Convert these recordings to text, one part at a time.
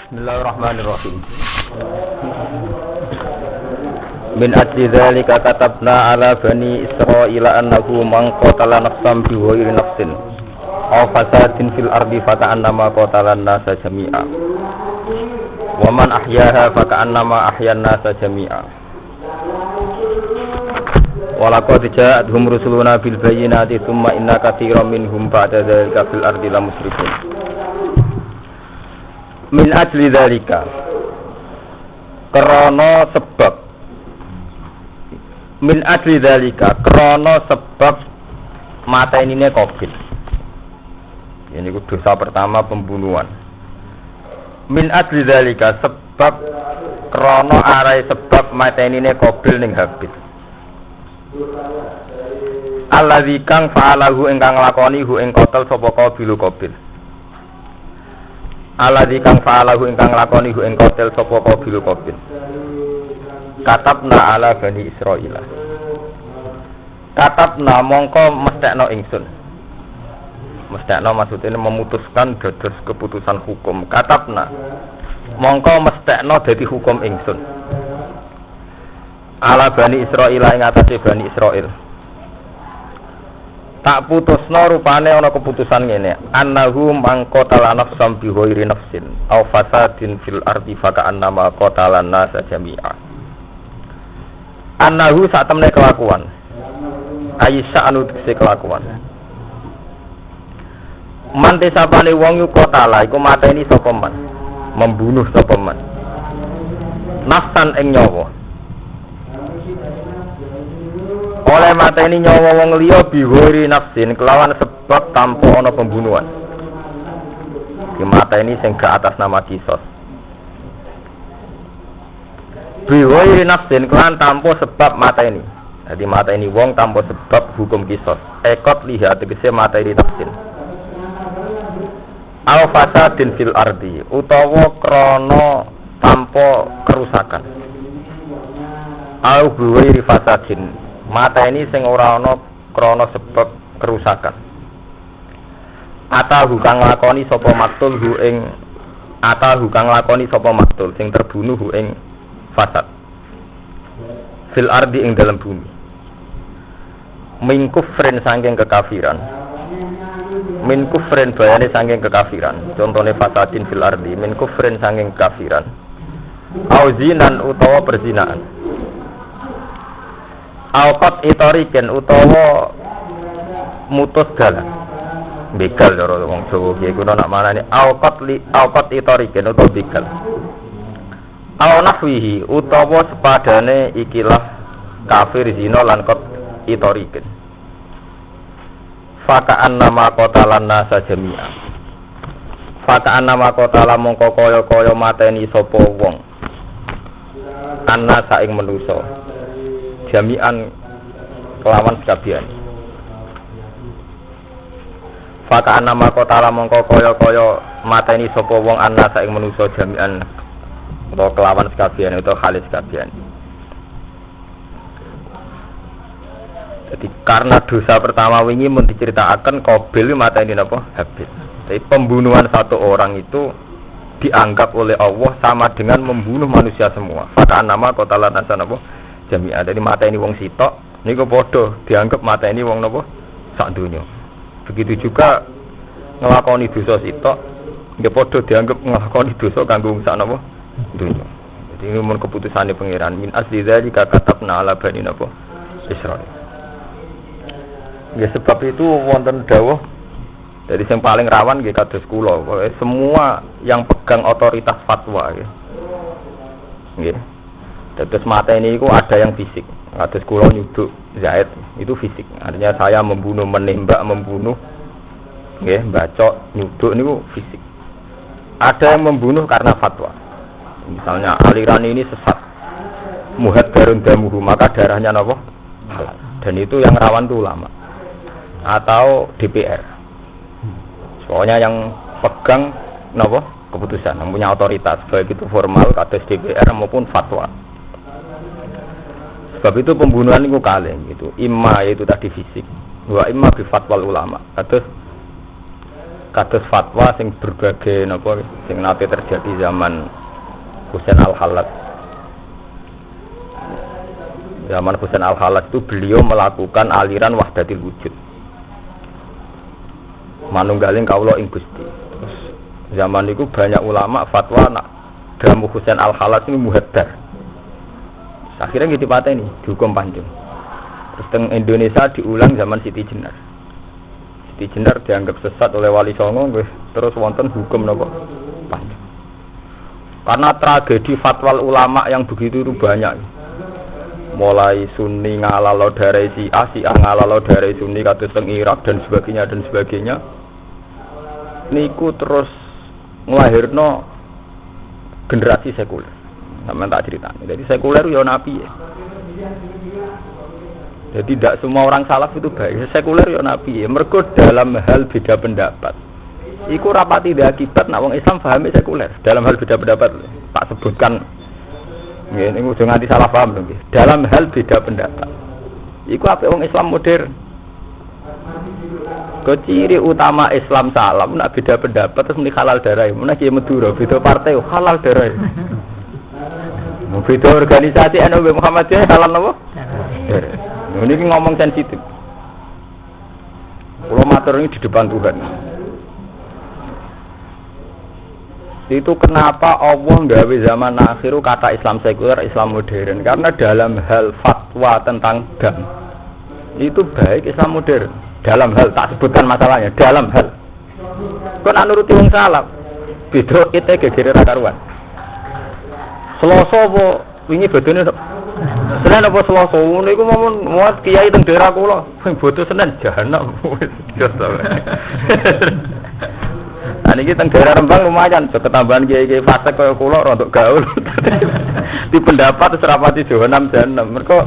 Bismillahirrahmanirrahim. Min ajli dzalika katabna ala bani Israila annahu man qatala nafsan bighairi nafsin aw fasadin fil ardi faka'annama qatalan nasa jami'a wa man ahyaha faka'annama ahyan nasa jami'a wa laqad ja'atuhum rusuluna bil bayyinati tsumma inna katsiran minhum ba'da dzalika fil ardi lamusrifun. Min ajli dzalika krana sebab min ajli dzalika krana sebab matenine Qabil. Ini dosa pertama pembunuhan. Min ajli dzalika sebab krana arai sebab matenine Qabil ning Habil. Allazi kang fa'alahu ingkang lakoni hu ing qatal sapa Qabil. Alladzi kang fa'alahu ingkang lakoni hu ing qatil sapa Qabil. Katabna ala bani Israila. Katabna mongko mesthekno ingsun. Mesthekno maksudnya memutuskan dados keputusan hukum. Katabna mongko mesthekno dadi hukum ingsun. Ala bani Israila ing atase bani Israil. Tak putusno rupane ana keputusan ngene, annahu mangqatala nafsan bi ghairi nafsin aw fasadin fil ardi faka'annama qatalan nasa jami'a. Annahu sak temne kelakuan Aisyah anu tekse kelakuan mante sapane wong yu qatala iku mateni sapa man, membunuh sapa man nafsan ing nyawa oleh mateni nyawa wong liya bighairi nafsin kelawan sebab tanpa ana pembunuhan. Ki mateni sing gak atas nama kisos. Bighairi nafsin kelawan tanpa sebab mateni. Dadi mateni wong tanpa sebab hukum kisos. Ekot lihat tegese mateni nafsin. Al fasadin fil ardi utawa krana tanpa kerusakan. Al bighairi fasadin mata ini sing ora ana krana sebab kerusakan. Atahu kang lakoni sapa maktul hu ing atahu kang lakoni sapa maktul sing terbunuh hu ing fasad. Fil ardi ing dalam bumi. Min kufrin saking kekafiran. Min kufrin bayane saking kekafiran. Contone fasadin fil ardi min kufrin saking kekafiran. Auzinan utawa perzinaan. Alqat itoriken utawa mutus dalan begal cara wong Jawa iki kuwi nak manane alqat itoriken utawa begal aw nahwihi utawa sepadane ikilah kafir zina lan qat itoriken faka'an nama qatalan nasa jami'a faka'an nama qatala mongko kaya-kaya mateni sapa wong annasa ing manusa jami'an kelawan sekabian. Faka nama kota mongko kaya mateni sapa wong ana saing manusa jami'an utawa kelawan sekabian utawa khalis sekabian. Jadi karena dosa pertama wingi mun diceritakan Qabil mateni napa Habil. Tapi pembunuhan satu orang itu dianggap oleh Allah sama dengan membunuh manusia semua. Faka nama kota lanasa napa jami'ah. Dari mata ini wong sitok niku padha dianggap mata ini wong napa sak donya. Begitu juga nglakoni dosa sitok nggih padha dianggap nglakoni dosa kanggo sak napa donya. Jadi ini mun keputusane pangeran min asli dzalika katabna ala bani napa Israil. Nggih sebab itu wonten dawuh dari yang paling rawan nggih kados kula semua yang pegang otoritas fatwa nggih. Terus mata ini itu ada yang fisik. Atas kulo nyuduk Zaid itu fisik. Artinya saya membunuh, menembak, membunuh, ya, bacok, nyuduk itu fisik. Ada yang membunuh karena fatwa. Misalnya aliran ini sesat, muhaddarun damuhu, maka darahnya apa? Halal. Dan itu yang rawan itu ulama atau DPR. Soalnya yang pegang apa? Keputusan, yang punya otoritas, baik itu formal, kados DPR maupun fatwa. Sebab itu pembunuhan itu kalih gitu. Imma yaitu tadi fisik, wa imma bi fatwal ulama. Terus kados fatwa sing berbagai napa sing nate terjadi zaman Husain Al-Halad. Zaman Husain Al-Halad itu beliau melakukan aliran wahdatil wujud. Manunggaling kawula ing Gusti. Terus zaman itu banyak ulama fatwa nak damu Husain Al-Halad ini muhaddar. Akhirnya gitu pateni dihukum panjang. Terus teng Indonesia diulang zaman Siti Jenar. Siti Jenar dianggap sesat oleh Wali Songo, terus wonten hukum nopo panjang. Karena tragedi fatwa ulama yang begitu itu banyak. Mulai Sunni ngalalo dari Syiah ngalalo dari Sunni kados teng Irak dan sebagainya. Niku terus nglahirno generasi sekuler. Sampeyan tak ceritani. Jadi sekuler yo nabi ya. Jadi tidak semua orang salaf itu baik. Sekuler yo nabi ya. Mergo dalam hal beda pendapat. Iku rapati akibat nak wong Islam pahami sekuler. Dalam hal beda pendapat tak sebutkan. Nggih niku aja nganti salah paham nggih. Dalam hal beda pendapat. Iku apik wong Islam modern. Ciri utama Islam salam nak beda pendapat terus muni halal darah. Mun iki Madura beda partai halal darah. Beda organisasi NU Muhammadiyah halal napa? Ini ngomong sensitif. Kalau matur ini di depan Tuhan. Itu kenapa Allah nggawe zaman akhir kata Islam sekuler, Islam modern? Karena dalam hal fatwa tentang dam itu baik Islam modern. Dalam hal tak sebutkan masalahnya. Dalam hal. Kon anuruti wong salaf. Beda ite gegere ra karuan. Selasa apa wingi bodone Senin apa Selasa niku momon muat kiai teng daerah kula sing bodo Senin jahanam wis jos ta. Lah niki teng daerah Rembang lumayan ketambahan kiai-kiai fasik kaya kula rontok gaul. Di pendapat serapati jahanam. Mergo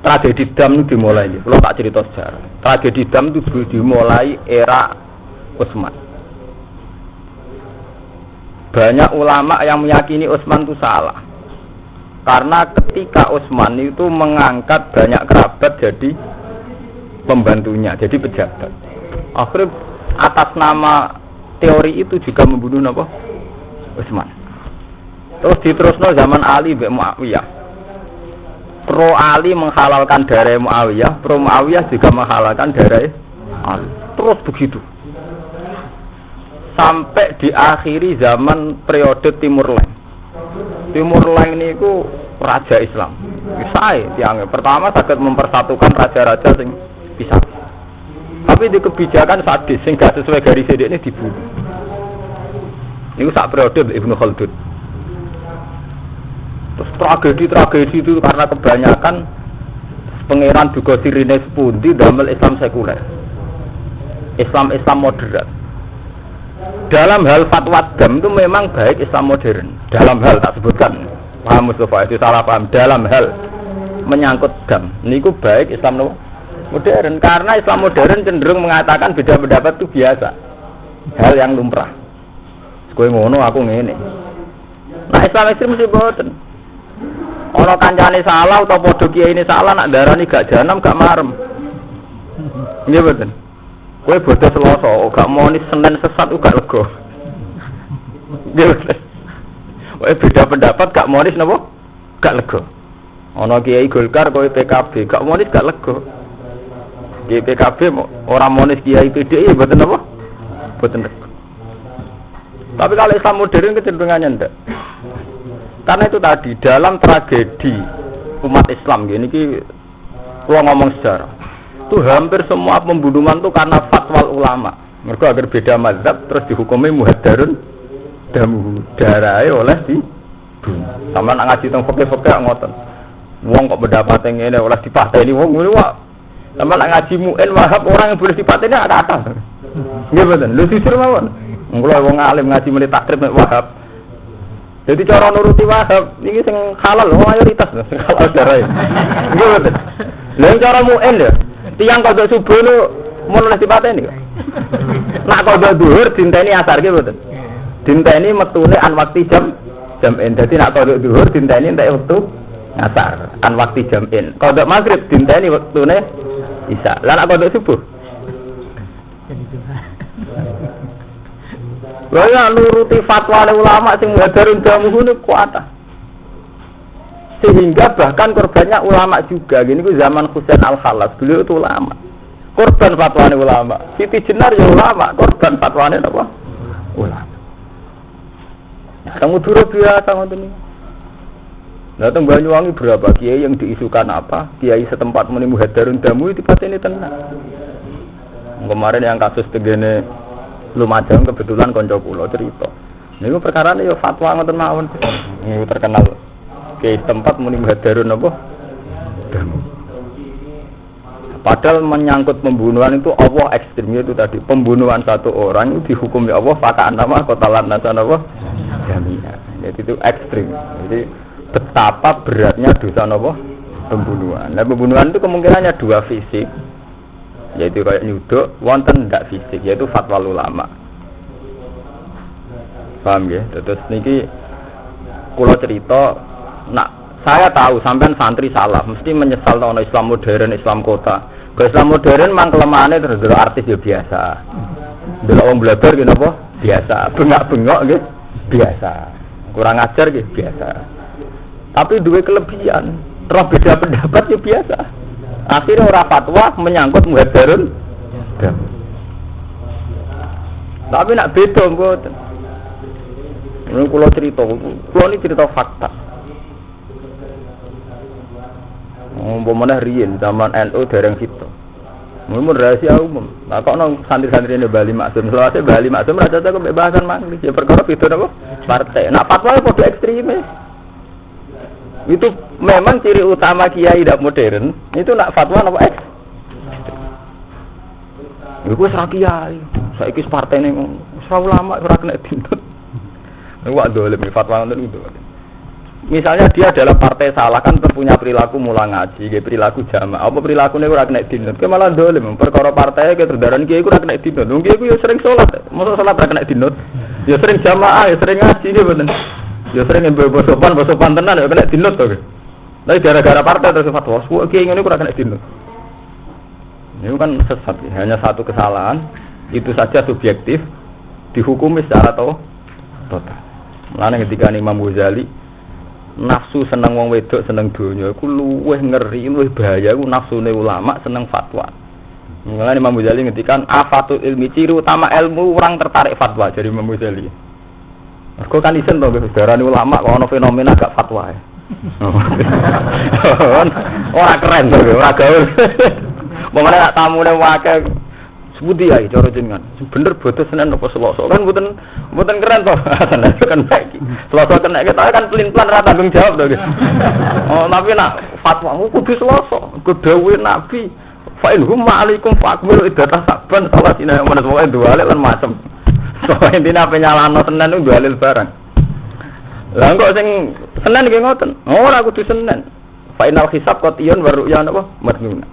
tragedi dam itu dimulai iki. Kula tak cerita sejarah. Tragedi dam itu dimulai era Utsman. Banyak ulama yang meyakini Utsman itu salah. Karena ketika Utsman itu mengangkat banyak kerabat jadi pembantunya, jadi pejabat. Akhirnya atas nama teori itu juga membunuh apa? Utsman. Terus diterusno zaman Ali mbek Muawiyah. Pro Ali menghalalkan darah Muawiyah, pro Muawiyah juga menghalalkan darah Ali. Terus begitu. Sampai diakhiri zaman periode Timur Leng. Timur Leng niku raja Islam. Sae tiange pertama saged mempersatukan raja-raja sing pisah. Tapi di kebijakan sadis sing gak sesuai garis ini dibunuh. Niku sak periode Ibnu Khaldun. Terus tragedi itu karena kebanyakan pangeran juga sirine sepundi damel Islam sekuler. Islam moderat. Dalam hal fatwa dam itu memang baik Islam modern. Dalam hal tak sebutkan, paham Mustafa itu salah paham. Dalam hal menyangkut dam, niku baik Islam modern. Karena Islam modern cenderung mengatakan beda pendapat itu biasa, hal yang lumrah. Kowe ngono aku ngene. Nah Islam ekstrem mesti boten. Ana kancane salah utawa padha kiai ini salah nak darani gak janam gak marem. Nggih boten. Kowe bodoh Selasa, gak monis Senin sesat gak lega. Kowe beda pendapat gak monis napa? Gak lega. Ana kiai Golkar kowe PKB, gak monis gak lega. Kiai PKB ora monis kiai PDI mboten napa? Mboten lega. Tapi kalau Islam modern kecenderungannya ndak. Karena itu tadi dalam tragedi umat Islam gini ki kula ngomong sejarah. Itu hampir semua pembunuhan itu karena fatwa ulama. Mereka agar beda mazhab terus dihukumi muhaddarun damu darai oleh dibunuh. Sama nak ngaji tentang fakir-fakir ngoten. Wong kok pendapat yang ini oleh dipateni wong ngene wae. Sama nak ngaji mu'in wahab orang yang boleh dipateni ada. Nggih mboten. Lho sisir mawon. Kula wong alim ngaji menit takrib nek wahab. Jadi cara nuruti wahab iki sing halal mayoritas sing halal darai. Nggih mboten. Lha cara mu'in lho. Tiang kodok subuh itu mau nulis dipateni kok. Nak kodok duhur dinteni asar ki mboten. Dinteni metune an waktu jam in. Dadi nak kodok duhur dinteni entek wektu asar an waktu jam in. Kodok maghrib dinteni wektune isya. Lah nak kodok subuh Lha ya nuruti fatwa ulama sing muhadarun damu niku kuat. Sehingga bahkan korbannya ulama juga. Gini ku zaman Husain Al-Khallas, beliau itu ulama. Korban fatwane ulama. Siti Jenar ya ulama, korban fatwane apa? Ulama. Kamu dulu biasa ngoten iki. Nah, teng Banyuwangi berapa kiai yang diisukan apa? Kiai setempat muni muhadarun damu itu patene tenan. Kemarin yang kasus tegene Lumajang kebetulan kanca kula cerita. Niku perkarane ya fatwa ngoten mawon. Niku terkenal kiai tempat muni muhadarun apa? Damu. Padahal menyangkut pembunuhan itu Allah ekstrimnya itu tadi. Pembunuhan satu orang itu dihukumi Allah fakaan nama kotalan nasan apa? Jamiah. Jadi itu ekstrim. Jadi betapa beratnya dosa apa? Pembunuhan. Nah, pembunuhan itu kemungkinannya dua fisik. Yaitu kayak nyuduk, wonten ndak fisik, yaitu fatwa ulama. Paham ya? Terus niki kula cerita, nak saya tahu sampean santri salah, mesti menyesal ono Islam modern, Islam kota. Ke Islam modern mang kelemahannya terus artis ya biasa. Delok wong belajar ki napa? Biasa. Bengak-bengok nggih biasa. Kurang ajar nggih biasa. Tapi dua kelebihan, terus beda pendapat ya biasa. Akhirnya ora fatwa menyangkut muhadarun. Tapi nak beda mboten. Ini kula cerita, kula ini cerita fakta. Umpamane riyen zaman NU dereng sito. Mun rahasia umum. Lah kok nang santri-santri ini Bali Maksum, selawase Bali Maksum ra cocok kebebasan manglis. Ya perkara beda napa? Partai. Nak fatwa padha ekstremis. Itu memang ciri utama kiai tidak modern. Itu nak fatwa napa eks. Iku wis ra kiai. Saiki partai ning ulama ora kena dintut. Wah dolim fatwa ngoten itu. Misalnya dia adalah partai salah kan punya perilaku mulang ngaji, perilaku jamaah. Apa perilakunya ora kena dinut? Ke malah dolim. Perkara partai ke terdaran kiai ora kena dinut. Wong kiai ku ya sering salat. Mosok salat ora kena dinut. Ya sering jamaah, ya sering ngaji nggih mboten. Ya sering bosopan tenan ya kena dinut to. Tapi gara-gara partai terus fatwa, kiai ngene ora kena dinut. Ini kan sesat. Hanya satu kesalahan, itu saja subjektif dihukumi secara total. Mulane ketika Imam Ghazali nafsu seneng wong wedok seneng donya iku luwih ngeri luwih bahaya iku nafsune ulama seneng fatwa. Mulane Imam Ghazali ngendikan afatul ilmi ciri utama ilmu orang tertarik fatwa dari Imam Ghazali. Mergo kan isen to darane ulama kok ana fenomena gak fatwa. Ora keren to ora gaul. Momane tak tamune wae sebuti ya cara jenengan. Bener boten Senin apa Selasa kan mboten keren to. Kan saiki. Selasa kena kita kan pelin-pelan ra tanggung jawab to. Oh, tapi nak fatwamu kudu Selasa. Kedawuhe Nabi, fa in hum ma'alaikum fa'akmilu iddatah saban salasina menes pokoke dualil lan macem. So intine apa nyalano Senin ku dualil barang. Lah kok sing Senin ki ngoten. Ora kudu Senin. Fa inal hisab qatiyun wa ru'ya napa madnuna.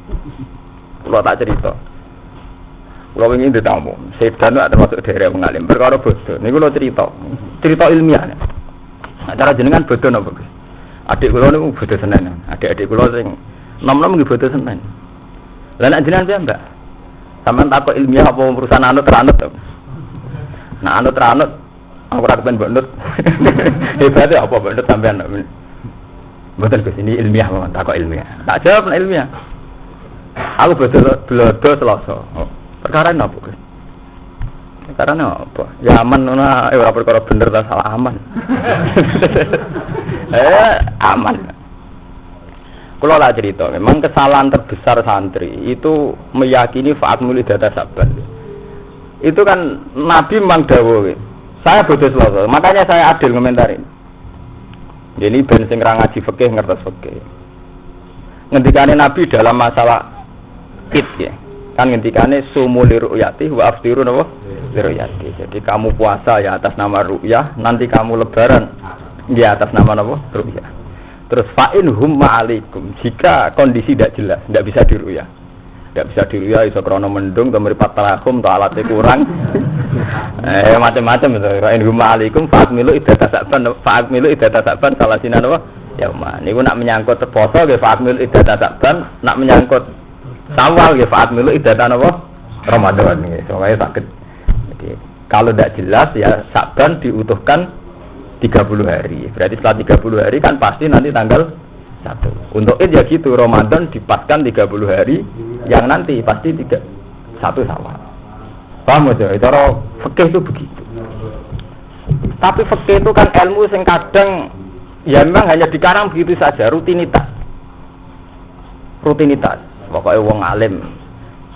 Kula tak cerita. Kalau ingin ditamu, Sedan itu termasuk daerah pengalim. Perkara bodoh, ini kalau cerita ilmiah. Cara jenengan bodoh apa? Adik kalau ini bodoh Senin, adik kalau sing nom-nom bodoh Senin. Lain jenengan saya mbak, sampean takut ilmiah apa perusahaan anut teranut? Nah anut teranut, aku rakyat bonut. Hebatnya apa bonut sampean? Betul ke sini ilmiah, takut ilmiah. Tak jawab ilmiah. Aku bodoh Selasa. Perkara apa guys? Perkara apa? Ya aman ora perkara bener ta salah aman. Aman. Kalau lah cerita, memang kesalahan terbesar santri itu meyakini fa'akmul data saban. Itu kan Nabi memang dawuh. Saya bodoh Selasa, makanya saya adil komentarin. Jadi ben sing ra ngaji fikih ngertos fikih. Ngendikane Nabi dalam masalah id ya. Kan ngendikane sumu li ru'yati wa aftiru napa li ru'yati. Jadi kamu puasa ya atas nama ru'yah, nanti kamu lebaran ya atas nama napa ru'yah. Terus fa'in hum ma'alaikum. Jika kondisi tidak jelas, tidak bisa diru'yah. Tidak bisa diru'yah iso krana mendung atau mripat talahum atau alatnya kurang. Macam-macam itu. Fa'in hum ma'alaikum fa'akmilu iddata sa'ban salasina napa yauma. Niku nak menyangkut poso nggih fa'akmilu iddata sa'ban, nak menyangkut Sawal ya Fa'at milu iddatan apa? Ramadan nggih. Soale sakit. Jadi Kalau tidak jelas ya Sa'ban diutuhkan 30 hari. Berarti setelah 30 hari kan pasti nanti tanggal 1. Untuk Id ya gitu, Ramadan dipaskan 30 hari yang nanti pasti 1 Syawal. Paham aja? Cara fikih itu begitu. Tapi fikih itu kan ilmu yang kadang ya memang hanya dikarang begitu saja, rutinitas. Pokoknya wong alim,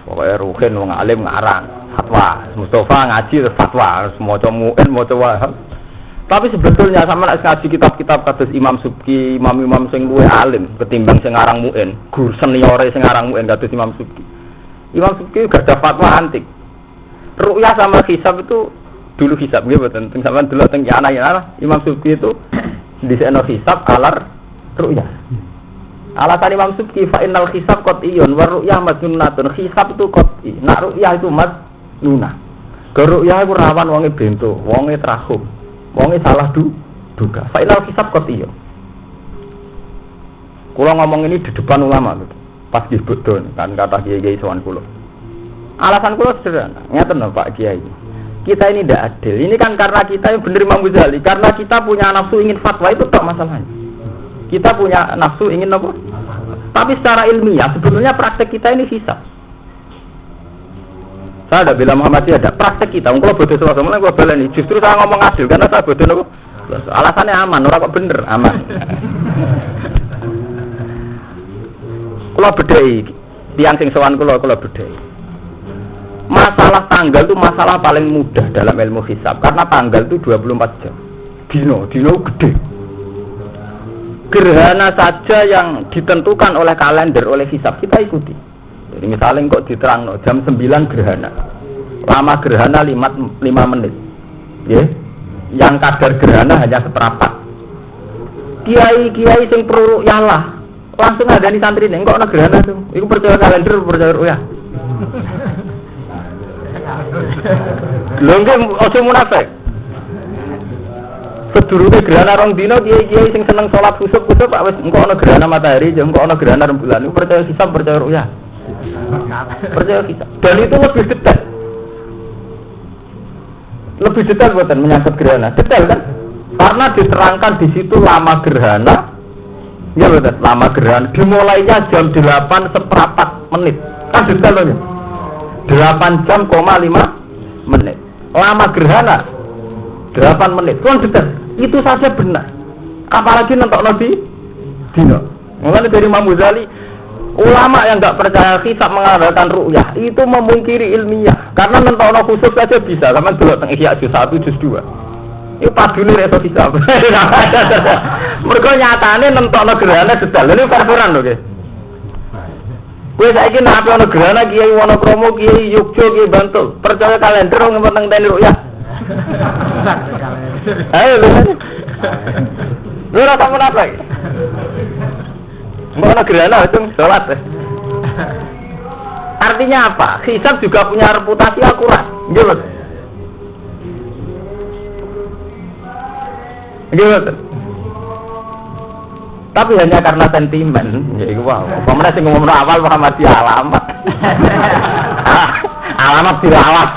pokoknya Ruhin wong alim ngarang fatwa, Mustafa ngaji fatwa, semua mu'in mau coba. Tapi sebetulnya sama nek ngaji kitab-kitab kados Imam Subki, imam-imam sing luwih alim ketimbang sing ngarang mu'in, guru seniore sing ngarang mu'in kados Imam Subki. Imam Subki gak ada fatwa antik. Ru'yah sama hisab itu dulu hisab nggih mboten teng sampean dulu teng ana Imam Subki itu dhisikno hisab alar ru'yah. Alasan Imam Subki fa innal hisab qat'iyun wa ru'yah majnunatun. Hisab itu qat'i, nak ru'yah itu majnunah. Ke ru'yah iku rawan wonge bento, wonge trahum, wonge salah duga. Fa innal hisab qat'iyun. Kula ngomong ini di depan ulama gitu. Pas nggih bodho kan kata kiai-kiai sowan kula. Alasan kula sederhana, ngeten lho Pak Kiai. Kita ini tidak adil. Ini kan karena kita yang benar Imam Ghazali, karena kita punya nafsu ingin fatwa itu tak masalahnya. Kita punya nafsu ingin apa? Tapi secara ilmiah sebetulnya praktek kita ini hisab. Saya ada bilang Muhammadiyah ada praktek kita. Kalau bodoh sama-sama kalau baleni. Justru saya ngomong adil karena saya bodoh apa? Alasannya aman, orang kok bener aman. Kalau bedai, tiang sing sowan kalau bedai. Masalah tanggal itu masalah paling mudah dalam ilmu hisab karena tanggal itu 24 jam. Dino gede. Gerhana saja yang ditentukan oleh kalender, oleh hisab kita ikuti. Jadi misalnya kok diterang jam 9 gerhana, lama gerhana 5 menit, ya. Yang kadar gerhana hanya seperempat. Kiai sing pro yalah, langsung ada di santri nih, kok ada gerhana tuh? Iku percaya kalender, percaya ruya. Lho nggih ojo munafik. Sedurunge gerhana rong dina kiai-kiai sing seneng salat khusuk Pak wis engko ana gerhana matahari, jeng engko ana gerhana rembulan. Iku percaya hisab, percaya ru'yah. Percaya hisab. Dan itu lebih detail. Lebih detail buatan menyangkut gerhana. Detail kan? Karena diterangkan di situ lama gerhana. Ya betul, lama gerhana dimulainya jam 8 seperempat menit. Kan detail loh. 8 jam, 5 menit. Lama gerhana 8 menit. Kan detail. Itu saja benar. Apalagi nentokno di dino. Mulane dari Imam Ghazali, ulama yang enggak percaya hisab mengandalkan ru'yah itu memungkiri ilmiah. Karena nentokno khusus saja bisa. Sampeyan delok teng Ihya juz 1 juz 2. Itu padune reso hisab. Mergo nyatane nentokno gerhana detail. Lha niku peraturan lho, nggih. Kowe saiki nek ana gerhana Kiai Wonokromo, Kiai Yogya, Kiai Bantul, percaya kalender wong penting teni ru'yah. Ayo lu rata apa? Mau gerhana itu sholat. Artinya apa? Hisab juga punya reputasi akurat. Gimana? Tapi hanya karena sentimen. Jadi wow. Pemerintah sing ngomong awal Muhammadiyah alamat. Alamat dilawat.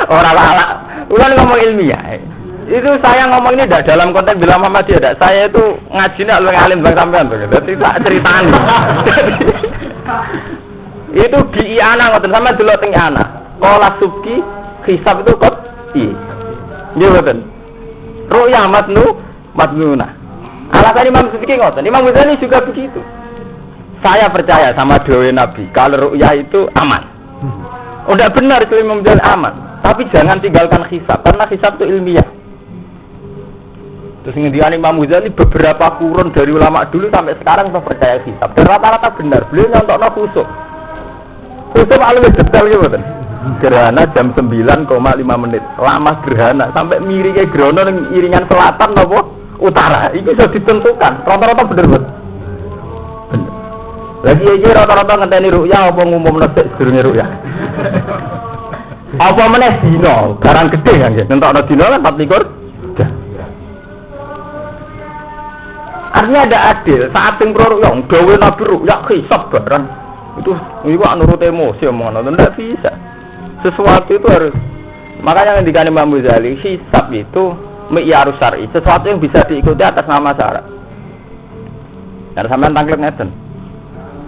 Orang ala. Bukan ngomong ilmiah. Itu saya ngomong ini tidak dalam konteks bilang Muhammadiyah, tidak. Saya itu ngajinya lu ngalim bang sampean tuh. Jadi tak ceritaan. Itu di Iana ngoten sama dulu teng Iana. Qala Subki hisab itu kok iya betul. Ru'yah matnuna. Alasan Imam Subki ngoten. Imam Ghazali juga begitu. Saya percaya sama doa Nabi kalau ru'yah itu aman. Udah benar itu Imam Ghazali aman. Tapi jangan tinggalkan hisab karena hisab itu ilmiah. Terus ngendikan Imam Ghazali beberapa kurun dari ulama dulu sampai sekarang saya percaya hisab. Dan rata-rata benar. Beliau nyontokno khusuk. Khusuk alwe detail gitu kan. Gerhana jam 9,5 menit. Lama gerhana sampai miringnya gerhana yang iringan selatan apa utara. Itu sudah ditentukan. Rata-rata benar betul. Benar. Lagi aja rata-rata ngenteni ru'yah apa ngumumno sik sedurunge ru'yah. Apa meneh dino, barang gede kan ya. Nentokno dino kan 24 jam. Artinya ada adil, saat yang prorok, gawe nabi ru'yah hisab barang. Itu anu nurut emosi omongan, tidak bisa. Sesuatu itu harus Makanya ngendikane Imam Ghazali, hisab itu mi'yarus syar'i, sesuatu yang bisa diikuti atas nama syarat. Karena sampean tanglet ngeten.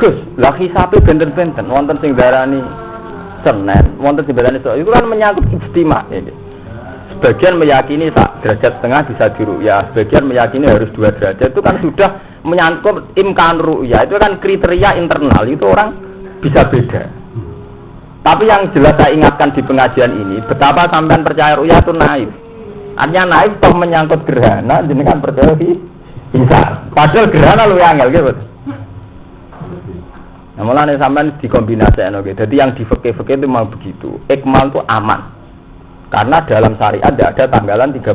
Gus, lah hisab benten-benten wonten sing darani Senin, wonten sing darani itu kan menyangkut ijtima ini. Sebagian meyakini sak derajat setengah bisa diru'yah, sebagian meyakini harus 2 derajat. Itu kan sudah menyangkut imkan ru'yah, itu kan kriteria internal, itu orang bisa beda. Tapi yang jelas saya ingatkan di pengajian ini, betapa sampean percaya ru'yah itu naif. Artinya naif toh menyangkut gerhana, jenengan percaya bisa. Padahal gerhana lu yang angel gitu. Nah, mulane sampean dikombinasikan oke. Jadi yang di fikih-fikih itu memang begitu. Ikmal itu aman. Karena dalam syariat tidak ada tanggalan 31.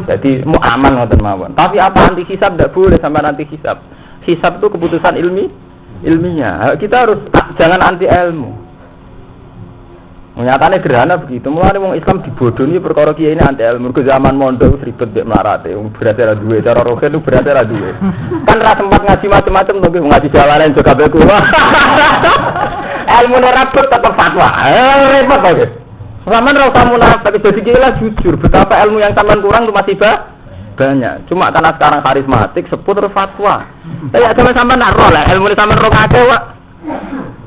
Jadi mau aman ngoten mawon. Tapi apa anti hisab tidak boleh sampai anti hisab. Hisab itu keputusan ilmiah. Kita harus jangan anti ilmu. Nyatane gerhana begitu. Mulane wong Islam dibodohi perkara kiai ini anti ilmu. Ke zaman mondok ribet mek mlarate. Wong berarti ra duwe cara rohen itu berarti ra duwe. Kan ra sempat ngaji macam-macam to ngaji jalanan juga beku. Ilmu rapet tetap fatwa. Repot aja. Sampeyan ora usah munafik, jadi gila jujur. Betapa ilmu yang sampean kurang itu masih banyak. Cuma karena sekarang karismatik, sebut fatwa. Saya sampean nak roh lah, ilmu sampean roh kabeh wae.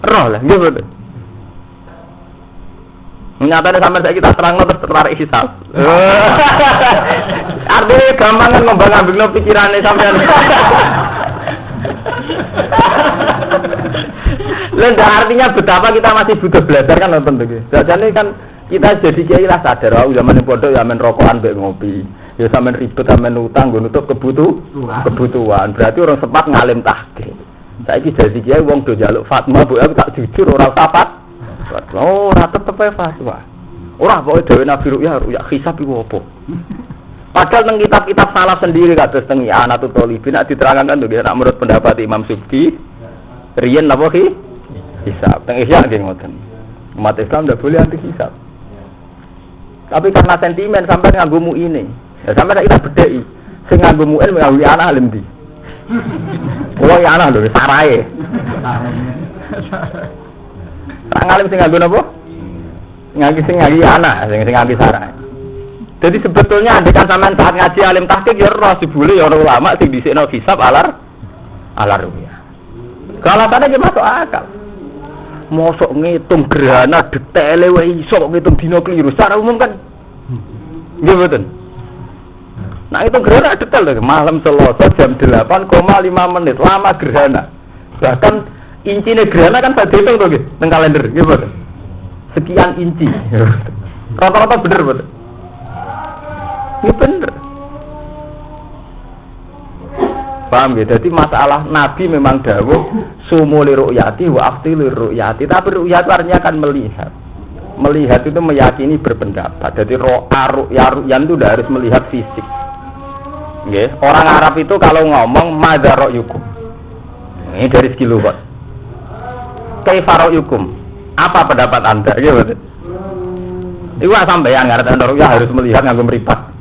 Roh lah, nggih betul. Nyatane sampean saiki kita terangno terus tertarik hisab. Artinya gampang kan ngembang-ambingno pikirane sampean. Lha artinya betapa kita masih butuh belajar kan nonton begitu. Jadi kan kita jadi kiai lah sadar, zaman pondok ya men rokokan mbek ngopi. Ya sampean ribet sampean utang nggo nutup kebutuhan. Berarti orang sempat ngalim tahqiq. Saiki jadi kiai wong do njaluk fatwa, mbok aku tak jujur ora safat. Oh, ora tetep fatwa. Ora kok dhewe nabi ru'yah hisab iku apa? Padahal teng kitab-kitab salaf sendiri kados teng I'anatul Thalibin nek diterangkan to nek menurut pendapat Imam Subki riyen napa ki? Hisab. Teng Ihya nggih ngoten. Umat Islam ndak boleh anti hisab. Tapi karena sentimen sampai nganggo mu'ine. Ya sampai kita bedheki. Sing nganggo mu'in nganggo anak alim ndi? Kulo ya anak lho sarae. Tak ngalim sing nganggo napa? Sing nganggo anak, sing nganggo sarae. Jadi sebetulnya andekan sampean saat ngaji alim tahqiq ya ora dibule ya ora ulama sing dhisikno hisab alar ru'yah. Alasannya ki masuk akal. Mosok ngitung gerhana detaile wae iso ngitung dina keliru. Secara umum kan nggih mboten. Nah itu gerhana detail lho, malam Selasa jam 8,5 menit lama gerhana. Bahkan incine gerhana kan tak dihitung to nggih teng kalender nggih mboten. Sekian inci. Rata-rata bener mboten. Ini bener. Paham ya? Jadi masalah Nabi memang dawuh sumu li ru'yati wa afti li ru'yati. Tapi ru'yat artinya kan melihat. Melihat itu meyakini berpendapat. Jadi ru'yan itu tidak harus melihat fisik. Okay. Orang Arab itu kalau ngomong madza ra'yukum. Ini dari segi lughat. Kaifa ra'yukum? Apa pendapat Anda? Gitu. Itu sampeyan ngarep ru'ya harus melihat nganggo mripat.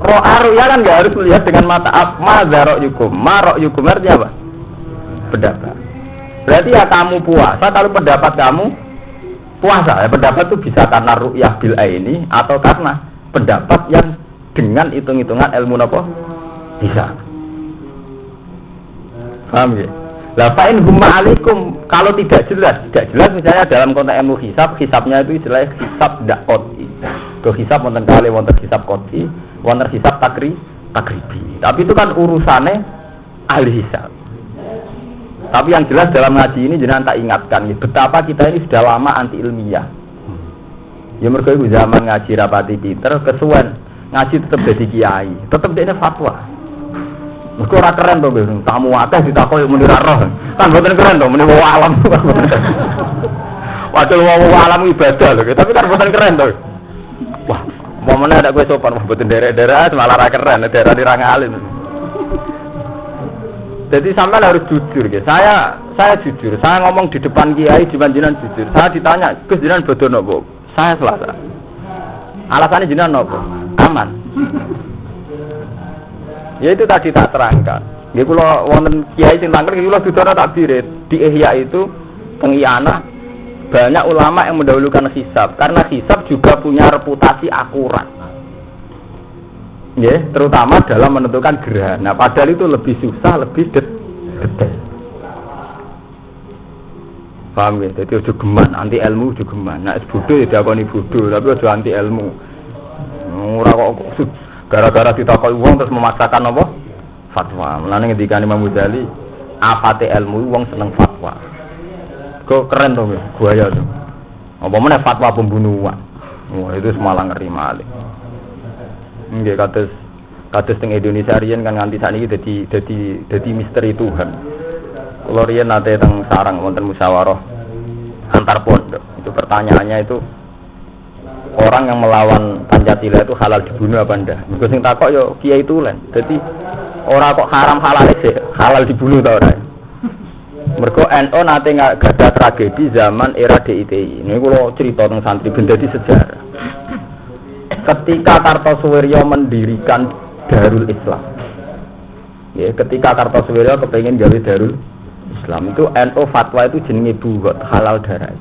Ru'ya kan nggak harus melihat dengan mata. Madza ra'yukum? Ma ra'yukum artinya apa? Pendapat. Berarti ya kamu puasa kalau pendapat kamu puasa. Ya, pendapat itu bisa karena ru'yah bil aini atau karena pendapat yang dengan hitung-hitungan ilmu apa? Bisa. Paham ya? Lah fa'in humma alaikum kalau tidak jelas misalnya dalam konteks ilmu hisabnya itu istilahnya hisab ndak qot'i. Do hisab wonten kali wonten hisab qot'i, wonten hisab takribi. Tapi itu kan urusannya ahli hisab. Tapi yang jelas dalam ngaji ini jenengan tak ingatkan ya, betapa kita ini sudah lama anti ilmiah. Ya mergo iku zaman ngaji rapati pinter kesuwen ngaji tetap jadi kiai, tetap dia fatwa. Mergo ora keren to, tamu akeh ditakoki muni ra roh. Kan mboten keren to, muni wong alam. Padahal wong alam ibadah lho, tapi kan mboten keren to. Wah, momene ada kowe sopan mboten derek-derek malah ra keren, daerah dirang alim. Jadi sampean harus jujur ya. Saya jujur, saya ngomong di depan kiai di panjenengan jujur. Saya ditanya, "Gus jenengan bodoh napa?" Saya selasa. Alasannya jenengan napa? Aman. Ya itu tadi tak terangkan. Nggih kula wonten kiai sing tangkel kula dudono takbir di Ihya itu teng Iyana banyak ulama yang mendahulukan hisab karena hisab juga punya reputasi akurat. Ya, terutama dalam menentukan gerhana. Padahal itu lebih susah, lebih detail. Paham ya? Jadi ojo geman, anti ilmu ojo geman. Nek bodoh ya diakoni bodoh, tapi ojo anti ilmu. Ora kok gara-gara ditakoki wong terus memaksakan apa? Fatwa. Mulane ngendikane Imam Ghazali, afate ilmu wong seneng fatwa. Kok keren to, buaya to. Apa meneh fatwa pembunuhan. Wah, itu semalang ngeri malih. Nggih kados teng Indonesia riyen kan nganti sakniki dadi misteri Tuhan. Kula riyen nate teng sarang wonten musyawarah antar pondok. Itu pertanyaannya itu orang yang melawan Pancasila itu halal dibunuh apa ndak? Mergo sing takok yo kiai tulen. Dadi ora kok haram halal sih, halal dibunuh ta ora. Mergo NU nate gadah tragedi zaman era DITI. Ini kula cerita tentang santri ben dadi sejarah. Ketika Kartosuwiryo mendirikan Darul Islam. Ya, ketika Kartosuwiryo kepengin gawe Darul Islam itu NU fatwa itu jenenge buat halal darah.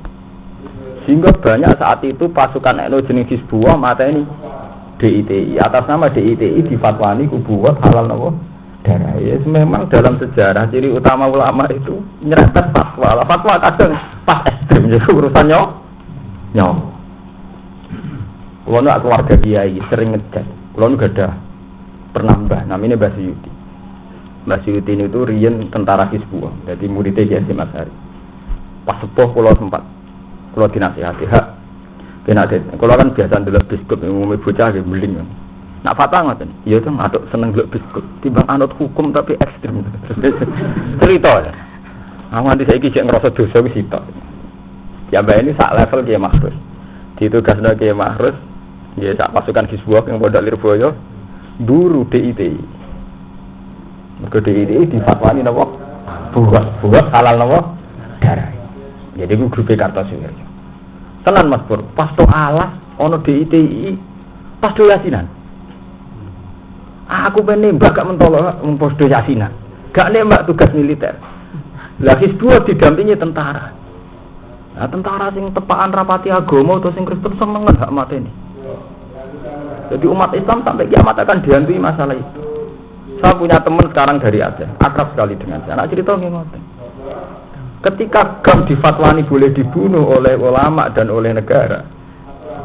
Sehingga banyak saat itu pasukan NU jenis Hizbullah mateni DITI. Atas nama DITI difatwani kubuat halal napa? Darah. Ya, memang dalam sejarah ciri utama ulama itu nyerempet fatwa. Fatwa kadang pas ekstrim jadi urusan nyawa. Kulo nak keluarga kiai sering ngecek. Kulo nu gadah pernah namanya Mbah Suyuti. Mbah Suyuti itu riyen tentara Hizbullah. Jadi muridnya Kiai Hasyim Asy'ari. Pas sepuh kulo sempat kulo dinasihati hak. Kulo kan biasa ndelok biskut umumé bocah nggih beling. Nak fatwa ngoten. Iya to aduk seneng ndelok biskut. Timbang anut hukum tapi ekstrem. Cerita ya. Aku nanti saiki sik ngrasa dosa wis sitok. Ya mbak ini sak level Kiai Mahrus. Ditugasno Kiai Mahrus, nggih sak pasukan Hizbullah yang Pondok Lirboyo duru DITI. Mergo DITI difatwani napa? Buat halal napa? Darah. Jadi ku grup Kartosuwiryo. Tenan Mas Pur, pas to alas ana DITI, pas do yasinan. Aku pengen nembak gak mentolo do yasinan. Gak nembak tugas militer. Lah Hizbullah didampingi tentara. Nah, tentara sing tepaan rapati agama atau sing Kristen seneng hak mateni. Jadi umat Islam sampai kiamat akan dihantui masalah itu. Saya punya teman sekarang dari Aceh, akrab sekali dengan saya. Anak cerita ngoten. Ketika GAM difatwani boleh dibunuh oleh ulama dan oleh negara,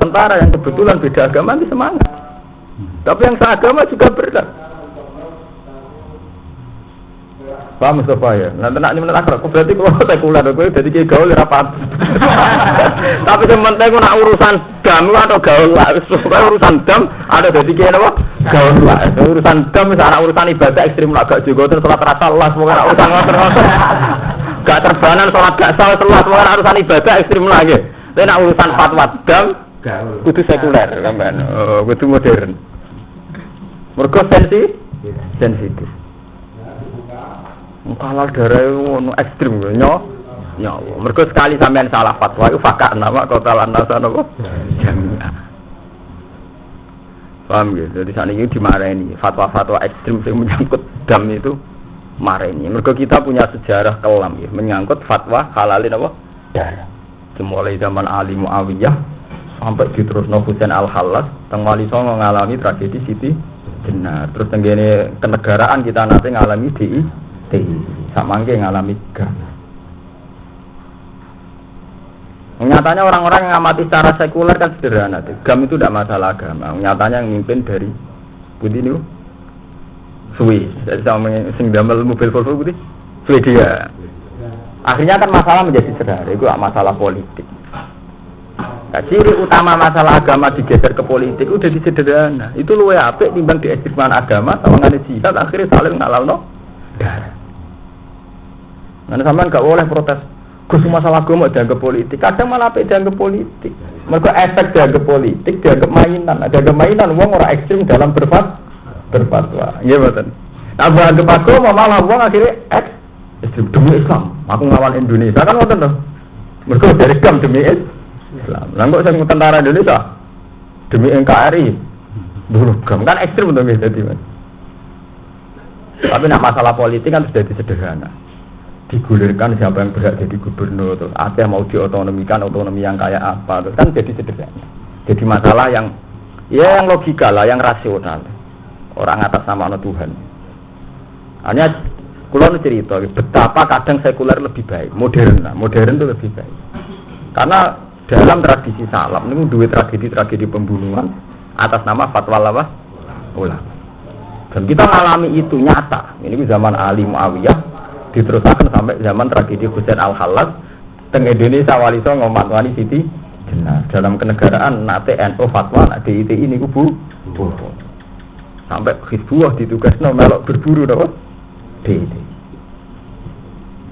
tentara yang kebetulan beda agama itu semangat. Tapi yang seagama juga berat. Pak Mustafa ya, nanti nak ini akrab, berarti kalau sekuler, aku jadi kayak gaul rapat. Tapi sementara aku nak urusan dam atau gaul lah, urusan dam ada jadi kayak apa? Gaul lah, urusan dam misalnya urusan ibadah ekstrim lah, gak juga terus sholat rasa lah, semua urusan gak terbanan sholat gak salah sholat, semua urusan ibadah ekstrim lagi. Tapi nak urusan fatwa dam, kudu sekuler, kan? Kudu modern. Mergo sensitif. Halal darah itu ekstrim nyawa. Mergo sekali sampean salah fatwa itu fakak nama total antasan apa? Jamiah. Paham gitu. Jadi saat ini dimarahin fatwa-fatwa ekstrim yang menyangkut dam itu marahnya. Mergo kita punya sejarah kelam ya, menyangkut fatwa halalin apa? Darah. Mulai zaman Ali Muawiyah sampai diterusno Husain Al-Hallas, teng Wali Songo ngalami tragedi Siti Jenar. Terus tenggene kenegaraan kita nanti ngalami samangke ngalami GAM. Nyatanya orang-orang yang amati secara sekuler kan sederhana. GAM itu tidak masalah agama. Nyatanya yang mimpin dari Budi ini Swiss. Jadi sama sing damel mobil Volvo Budi Swedia. Akhirnya kan masalah menjadi sederhana. Itu masalah politik. Nah, ciri utama masalah agama digeser ke politik udah sederhana. Itu luwih apik timbang diekstrimkan agama sama ngene jihad akhirnya saling ngalalno darah. Nanti sampean gak boleh protes. Gus masalah agama dianggap politik. Kadang malah apik dianggap politik. Mergo efek dianggap politik, dianggap mainan. Dianggap mainan wong ora ekstrim dalam berfatwa. Nggih mboten. Nah, dianggap agama malah wong akhirnya ekstrim demi Islam. Aku ngawal Indonesia kan ngoten to. Mergo dari GAM demi Islam. Lah kok sing tentara Indonesia demi NKRI. Dulu GAM kan ekstrim to dadi. Tapi nak masalah politik kan sudah sederhana. digulirkan siapa yang berhak jadi gubernur, terus Aceh mau diotonomikan, otonomi yang kayak apa, terus kan jadi sederhana. Jadi masalah yang ya yang logika lah, yang rasional. Orang atas nama Tuhan. Hanya kula cerita betapa kadang sekuler lebih baik, modern itu lebih baik. Karena dalam tradisi salaf ini duwe tragedi pembunuhan atas nama fatwa ulama. Dan kita mengalami itu nyata. Ini zaman Ali Muawiyah diteruskan sampai zaman tragedi Husain Al-Hallas teng Indonesia walisa ngomatwani Siti Jenar dalam kenegaraan nate NU fatwa nak DITI niku bu sampai Hizbullah ditugasno melok berburu napa DITI.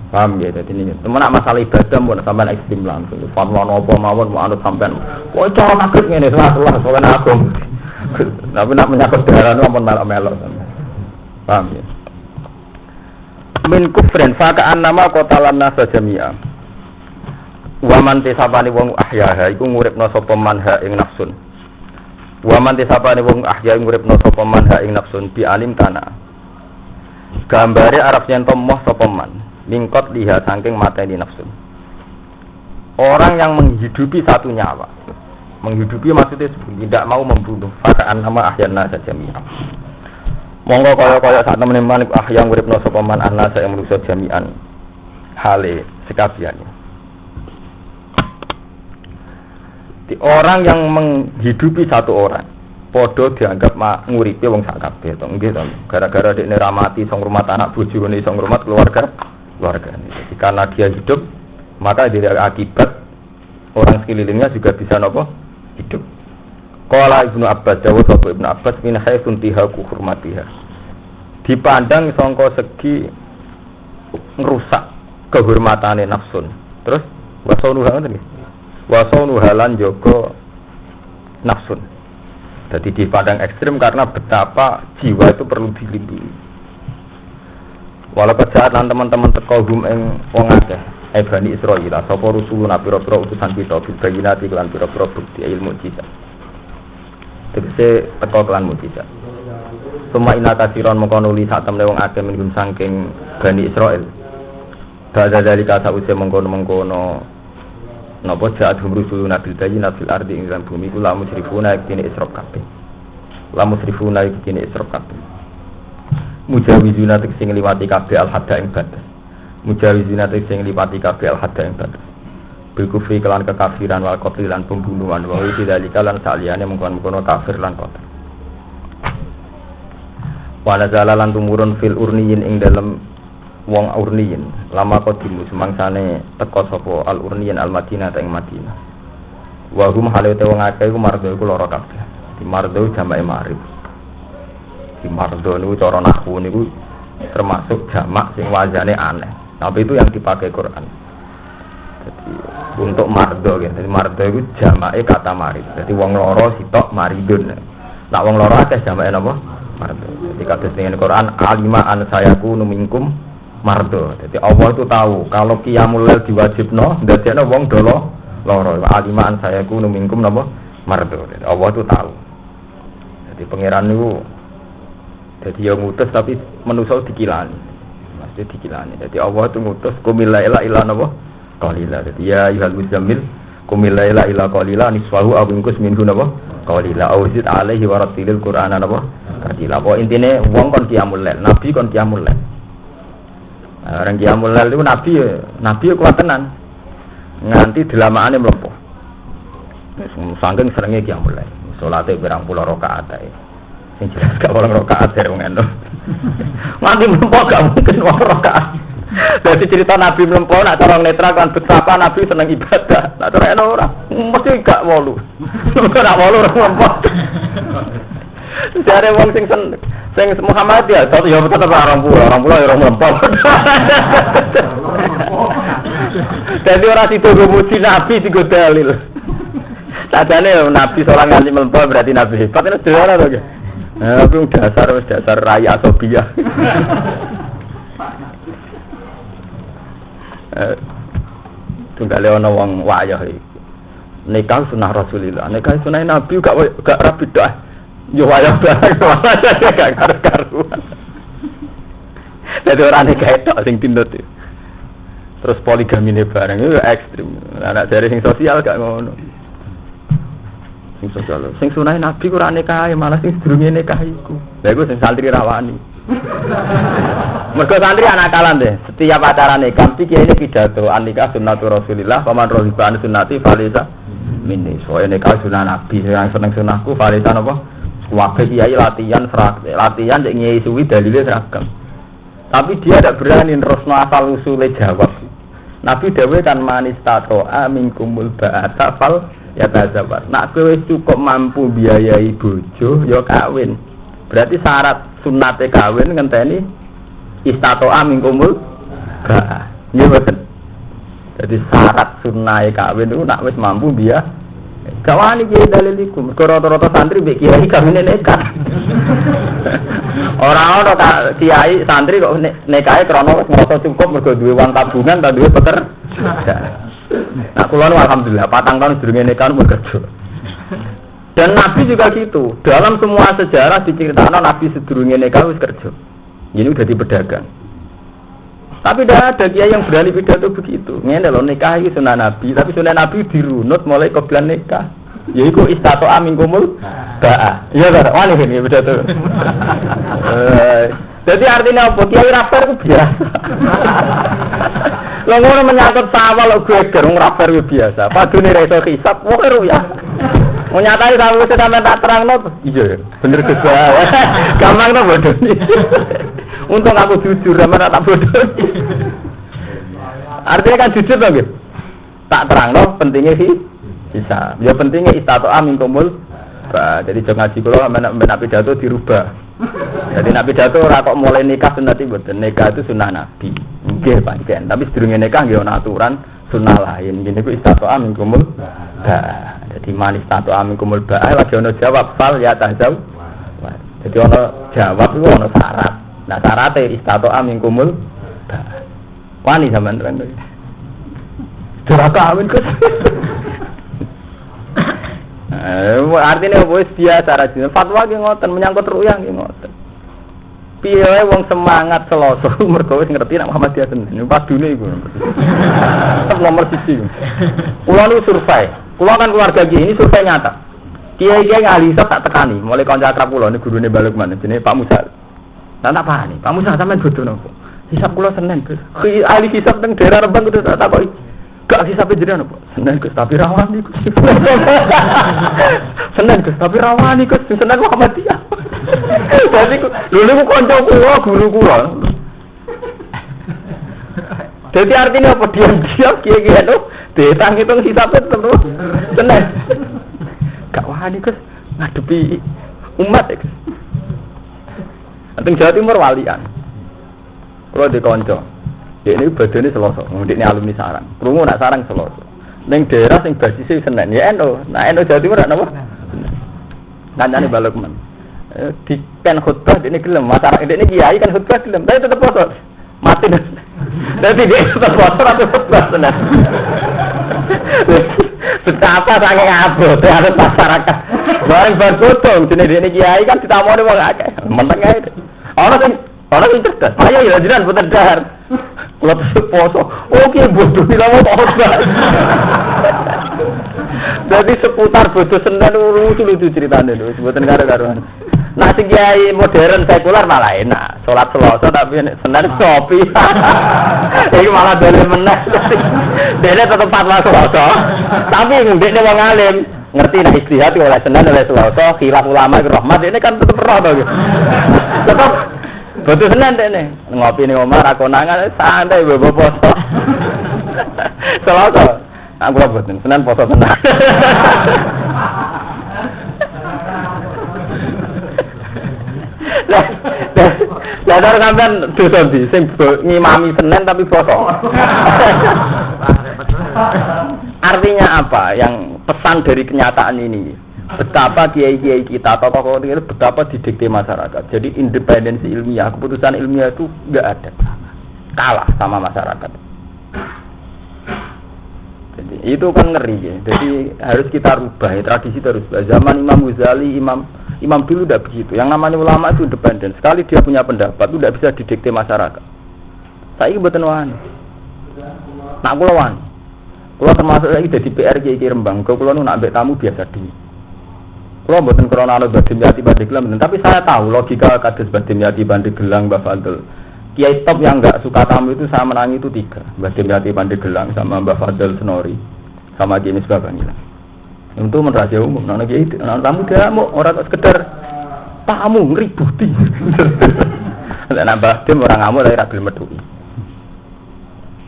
Paham ya, jadi ini temen nak masalah ibadah pun sampean ekstrem langsung fatwa napa mawon mau anut sampean kok cara nakut ngene salah sowan aku tapi nak menyangkut darah ampun melok-melok sampean. Paham ya? Min kufrin faka'an nama kotalan nasa jami'a wa man tisabani wong ahyaha iku nguripna sapa man ha ing nafsun wa man tisabani wong ahya nguripna sapa man ha ing nafsun bi alim tanah gambare arep yen tomoh sapa man mingkot liha saking mateni nafsun. Orang yang menghidupi satu nyawa, menghidupi maksudnya tidak mau membunuh, faka'an nama ahyan nasa jami'a. Monggo kaya sak temen-temen yang uripna sapa man anasa yang manusa jami'an hale sekabiane. Di orang yang menghidupi satu orang padha dianggap nguripi wong sak kabeh to nggih to. Gara-gara dekne ra mati iso ngrumat anak bojone iso ngrumat keluarga. Jadi karena dia hidup maka dari akibat orang sekelilingnya juga bisa nopo hidup. Qala Ibnu Abbas jawab sapa Ibnu Abbas min haitsun tihaku hurmatiha. Dipandang sangka segi ngrusak kehormatane nafsun. Terus wasaunuha ngoten nggih. Wasaunuha lan jaga nafsun. Jadi dipandang ekstrem karena betapa jiwa itu perlu dilindungi. Walau kejahat lan teman-teman teko hum ing wong akeh Bani Israil sapa rusulun pira-pira utusan kita bil bayinati lan pira-pira bukti ilmu mukjizat. Tegese teko kelan mukjizat. Suma ina kasiron mongko nuli sak temne wong akeh minggum saking Bani Israil. Badha dalika sause mengkono-mengkono napa jaat rusulun bil bayinati fil ardi ing bumi kula musyrifuna kene israf kabeh. La musyrifuna kene israf kabeh. Mujawizuna tek sing liwati kabeh al-hadda ing batas. Mujawizuna tek sing liwati kabeh al-hadda ing batas. Bil kufri kelan kekafiran wal qatl lan pembunuhan wa iki dalika lan saliyane mengkon-mengkon kafir lan qatl. Wa nazala lan tumurun fil urniyin ing dalem wong urniyin. Lama qadimu semangsane teka sapa al-urniyin al-Madinah ing Madinah. Wa hum halate wong akeh iku mardo iku lara kabeh. Di mardo jamake ma'rif. Di mardo niku cara nahwu niku termasuk jamak sing wazane aneh. Tapi itu yang dipakai Quran. Jadi untuk mardo gitu. Jadi mardo itu jamake kata marid. Jadi wong loro sitok maridun. Nak wong loro akeh jamake napa? Mardo. Jadi kados ning Quran alima an sayaku minkum mardo. Jadi Allah itu tahu kalau qiyamul lail diwajibno ndadekno wong dolo loro. Alima an sayaku minkum napa? Mardo. Jadi Allah itu tahu. Jadi pangeran niku jadi yang ngutus tapi manusia dikilani. Maksudnya dikilani. Jadi Allah itu ngutus kumila ila ila napa? Qalila. Jadi ya ayyuhal muzammil kumila ila ila qalila nisfahu aw ingkus minhu napa? Qalila. Awzid alaihi wa rattilil qur'ana napa? Tartila. Apa intine wong kon qiyamul lail, nabi kon qiyamul lail. Orang qiyamul lail itu nabi kuat tenan. Nganti delamaane mlepuh. Saking serenge qiyamul lail. Salate 20 rakaat ae. Sing jelas gak orang rakaat ya wong endo. Mati mlempo gak mungkin wong rakaat. Dadi cerita Nabi mlempo nak cara netral kan betapa Nabi seneng ibadah. Nak cara eno ora mesti gak 8. Ora 8 ora mlempo. Jare wong sing Muhammad ya tetep ya tetep 20 ya ora mlempo. Dadi ora ditu muji Nabi digo dalil. Sadane Nabi seorang nganti mlempo berarti Nabi hebat itu ora to. Tapi dasar raya Sophia. Tunggale ana wong wayah iki. Nikah sunah Rasulillah, nikah sunah Nabi gak rapi dah. Yo wayah bareng gak karu-karuan. Dadi ora nikah tok sing tindut. terus poligamine bareng itu ekstrim. Anak dari sing sosial gak ngono. Sing sosial, sing sunah Nabi Quran nikah malah sing sedurunge nikah iku. Lha iku sing santri rawani. Mergo santri anak kalan deh. Setiap acara nikah iki ini pidato an nikah sunnatur Rasulillah, paman rohiban sunnati falisa minni. Soale nikah sunah Nabi yang seneng sunahku falisa napa? Wakil kiai latihan cek nyai suwi dalilnya seragam. Tapi dia tidak berani nerusno asal usule jawab. Nabi dawuh kan manis tatoa minkumul ba'ata fal ya tazabar. Nak kowe cukup mampu biayai bojo ya kawin. Berarti syarat sunnate kawin ngenteni istatoa minkumul ba'a. Nggih mboten. Jadi syarat sunnahe kawin itu nak wis mampu biaya. Kawani kiai dalil iku, mergo rata-rata santri mbek kiai kawine nekat. Ora ono ta kiai santri kok nekahe krana wis ngrasa cukup mergo duwe uang tabungan ta duwe pekerjaan. Nah, kula nu alhamdulillah 4 tahun sedurunge nikah bekerja. Dan Nabi juga gitu. Dalam semua sejarah diceritakan Nabi sedurunge nikah wis kerja. Ini udah di pedagang. Tapi tidak ada kiai yang berani pidato begitu. Ngene lho nikah iki sunah Nabi, tapi sunah Nabi dirunut mulai qoblan nikah. Yaiku istato amin kumul ba'a. Iya ta, wani iki pidato. Jadi artinya apa? Kiai raper ku biasa. Lha ngono menyangkut sawal kok geger wong raper ku biasa. Padune ra iso hisab, wong ya. Mau nyatai kalau saya sampai tak terang no, iya bener juga. Gampang no bodoh nih. Untung aku jujur, sama tak bodoh. Artinya kan jujur dong gitu. Tak terang no, pentingnya sih bisa. Ya pentingnya istato amin kumul. Jadi jangan ngaji kalau nabi pidato dirubah. Jadi nabi pidato kok mulai nikah sunnati betul. Nikah itu sunnah nabi. Oke panjang. Tapi sedurunge nikah nggih ana aturan sunnah lain. Gini ku istato amin kumul. Jadi manis tato amin kumul ba'a lagi ono jawab fal ya tajawab. Jadi ono jawab itu ono syarat. Nah syaratnya istato amin kumul ba'a. Wani sampean terang. Duraka amin kus. Artinya wis biasa ra jeneng fatwa ki ngoten menyangkut ruyang ki ngoten. Piye wae wong semangat Selasa mergo wis ngerti nek Muhammadiyah tenan. Padune iku. Nomor 1. Kula nu survei. Kula kan keluarga ini survei nyata. Kiai-kiai ahli hisab tak tekani, mulai kanca akrab kula niku gurune Baluk Man jenenge Pak Musa. Lah tak pahani, Pak Musa sampean bodho napa? Hisab kula Senin, Gus. Ahli hisab teng daerah Rembang kudu tak takoki. Gak hisab jenengan apa? Senin Gus, tapi rawani Gus. Senin Gus, tapi rawani Gus. Senin Muhammadiyah. Dadi lho niku kanca kula, guru kula. Jadi artinya apa? Diam-diam kiai-kiai itu dihitung hisabnya terus tenang. Gak wani Gus ngadepi umat ya Gus. Teng Jawa Timur walian. Kalau di konco, dia ini badannya Selasa, ini alumni sarang. Krungu nak sarang Selasa. Neng daerah sing basisnya Senin ya NU. Nah NU Jawa Timur apa? Nanyane Balukman. Di pen khutbah ini gelem masyarakat ini kiai kan khutbah gelem, tapi tetap poso. Mati dah. Jadi dia tetap poso atau khutbah Senin. Betapa sange abot harus masyarakat. Bareng bergotong jenenge dene kiai kan ditamoni wong akeh. Menteng ae. Ana sing cerdas. Ayo ya jenengan puter dahar. Kula poso. Oke bodoh dilawat khotbah. Jadi seputar bodoh Senin lucu-lucu ceritane lho, mboten karo-karoan. Nah sing kiai modern sekular malah enak. Salat Selasa tapi Senin kopi. Iki malah dole meneh. Dene tetep fatwa Selasa. Tapi ndekne wong alim ngerti nek istihad oleh Senin oleh Selasa, khilaf ulama ke rahmat ini kan tetep roh to. Tetep bodoh Senin dene. Ngopi ning omah ra konangan santai bobo poso. Selasa. Aku ora boten, Senin poso tenan. Lah ora sampean dosa ndi sing ngimami Senin tapi poso. Artinya apa? Yang pesan dari kenyataan ini, betapa kiai-kiai kita atau tokoh ini betapa didikte masyarakat. Jadi independensi ilmiah, keputusan ilmiah itu enggak ada. Kalah sama masyarakat. Jadi itu kan ngeri ya. Jadi harus kita rubah ya, tradisi terus. Zaman Imam Ghazali, Imam dulu tidak begitu. Yang namanya ulama itu independen. Sekali dia punya pendapat itu tidak bisa didikte masyarakat. Saya ini mboten wani. Nak kula wani. Kula termasuk lagi dadi PR Kiai Rembang. Kula nu nak ambek tamu biasa dhewe. Kula mboten krana ana Badim Yati Pandeglang, tapi saya tahu logika kados Badim Yati Pandeglang Mbah Fadl. Kiai top yang enggak suka tamu itu saya menangi itu 3. Badim Yati Pandeglang sama Mbah Fadl Senori sama Kiai Misbah Bangila. Untuk rahasia umum, nana Kiai tamu dia mau orang sekedar tamu ngributi. Nek nambah tim orang ngamuk dari rabil metu.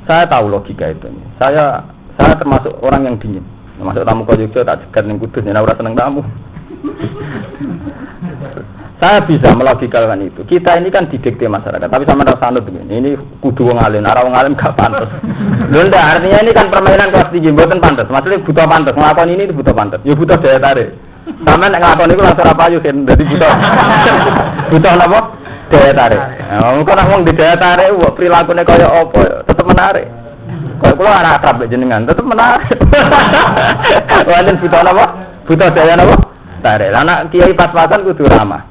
Saya tahu logika itu. Saya termasuk orang yang dingin. Masuk tamu ke Jogja tak cegat ning Kudus nek ora seneng tamu. Saya bisa melogikakan itu. Kita ini kan didikte masyarakat, tapi sama rasa anut begini. Ini kudu wong alim, ora wong alim gak pantes. Lho ndak artinya ini kan permainan kelas tinggi mboten pantes. Maksudnya butuh pantes, nglakoni ini butuh pantes. Ya butuh daya tarik. Sampeyan nek nglakoni iku langsung apa yo kan dadi butuh. Butuh napa? Daya tarik. Nah, kok nek wong di daya tarik kok prilakune kaya apa tetep menarik. Kaya kula ora akrab jenengan, tetep menarik. Wonten butuh napa? Butuh daya napa? Tarik. Lah nek kiai pas-pasan kudu ramah.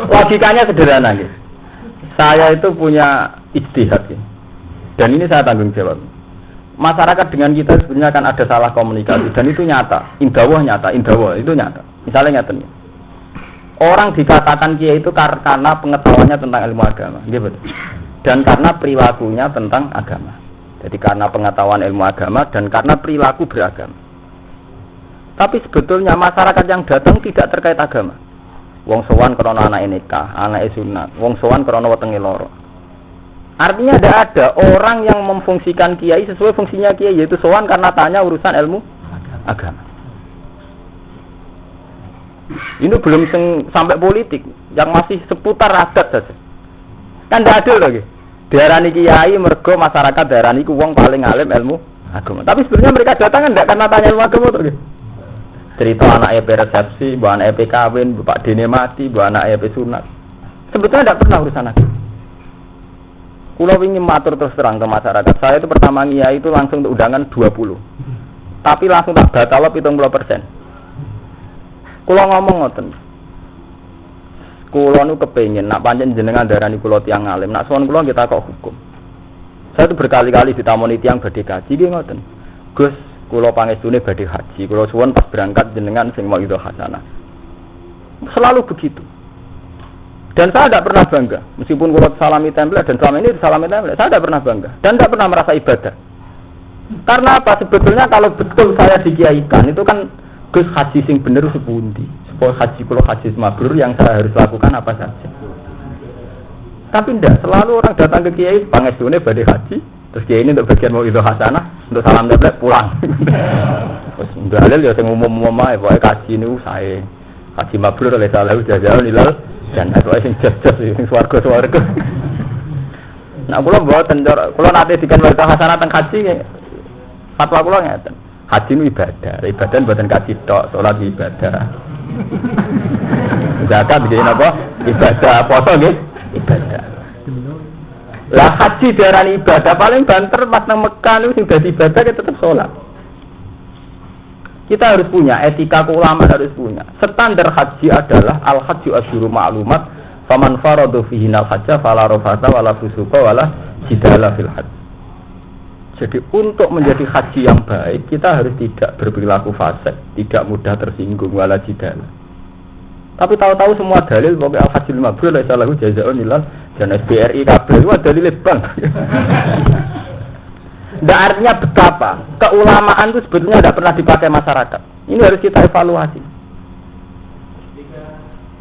Logikanya sederhana gitu. Saya itu punya ijtihad gitu. Dan ini saya tanggung jawab. Masyarakat dengan kita sebenarnya kan ada salah komunikasi dan itu nyata. Indawah itu nyata. Misalnya nyatanya. Orang dikatakan kiai itu karena pengetahuannya tentang ilmu agama, gitu. Dan karena perilakunya tentang agama. Jadi karena pengetahuan ilmu agama dan karena perilaku beragama. Tapi sebetulnya masyarakat yang datang tidak terkait agama. Wong sowan krana anake nikah, anake sunat. Wong sowan krana wetenge lara. Artinya tidak ada orang yang memfungsikan kiai sesuai fungsinya kiai, yaitu sowan karena tanya urusan ilmu agama. Ini belum sampai politik, yang masih seputar adat saja. Kan tidak adil lagi. Diarani kiai mergo masyarakat diarani ku wong paling alim ilmu agama. Tapi sebenarnya mereka datang kan tidak karena tanya ilmu agama tuh. Cerita anaknya beresepsi, bahwa anaknya kawin, bapak dene mati, bahwa anaknya sunat. Sebetulnya tidak pernah urusan agama. Kulo ingin matur terus terang ke masyarakat. Saya itu pertama kiai itu langsung untuk undangan 20. Tapi langsung tak batal 70%. Kulo ngomong ngoten. Kulo nu kepengin nak pancen jenengan darani kulo tiang alim, nak sowan kulo kita kok hukum. Saya itu berkali-kali ditamoni tiang badhe kaji nggih ngoten. Gus, kulo pangestune badhe haji, kulo suwun pas berangkat jenengan sing mau itu hasanah. Selalu begitu. Dan saya tidak pernah bangga, meskipun kulo salami template dan selama ini disalami template, saya tidak pernah bangga dan tidak pernah merasa ibadah. Karena apa? Sebetulnya kalau betul saya dikiaikan itu kan Gus haji sing bener sepundi. Haji kulo haji mabrur yang saya harus lakukan apa saja. Tapi tidak, selalu orang datang ke kiai pangestune badhe haji, terus kiai ini untuk bagian mau itu hasanah, untuk salam template pulang. Terus dalil ya sing umum-umum ae, pokoke kaji niku sae. Haji mabrur oleh salahu jazaa'ul ilal dan pokoke sing jas-jas sing swarga-swarga. Nah kula mboten kula nate dikan warga hasanah teng haji fatwa kula ngeten. Haji itu ibadah mboten kaji tok, salat ibadah. Zakat nggih napa? Ibadah, puasa nggih ibadah. Lah haji diarani ibadah paling banter pas nang Mekah niku sing dadi ibadah tetep salat. Kita harus punya etika keulamaan, harus punya. Standar haji adalah al-hajju asyuru ma'lumat, faman farada fihi al-hajja fala rafata wala fusuqa wala jidala fil hajj. Jadi untuk menjadi haji yang baik kita harus tidak berperilaku fasik, tidak mudah tersinggung wala jidala. Tapi tahu-tahu semua dalil pokoknya al-hajjul mabrur la salahu jazaa'un ilal dan SBRI kabeh itu dalil bang. Ndak artinya betapa keulamaan itu sebetulnya tidak pernah dipakai masyarakat. Ini harus kita evaluasi.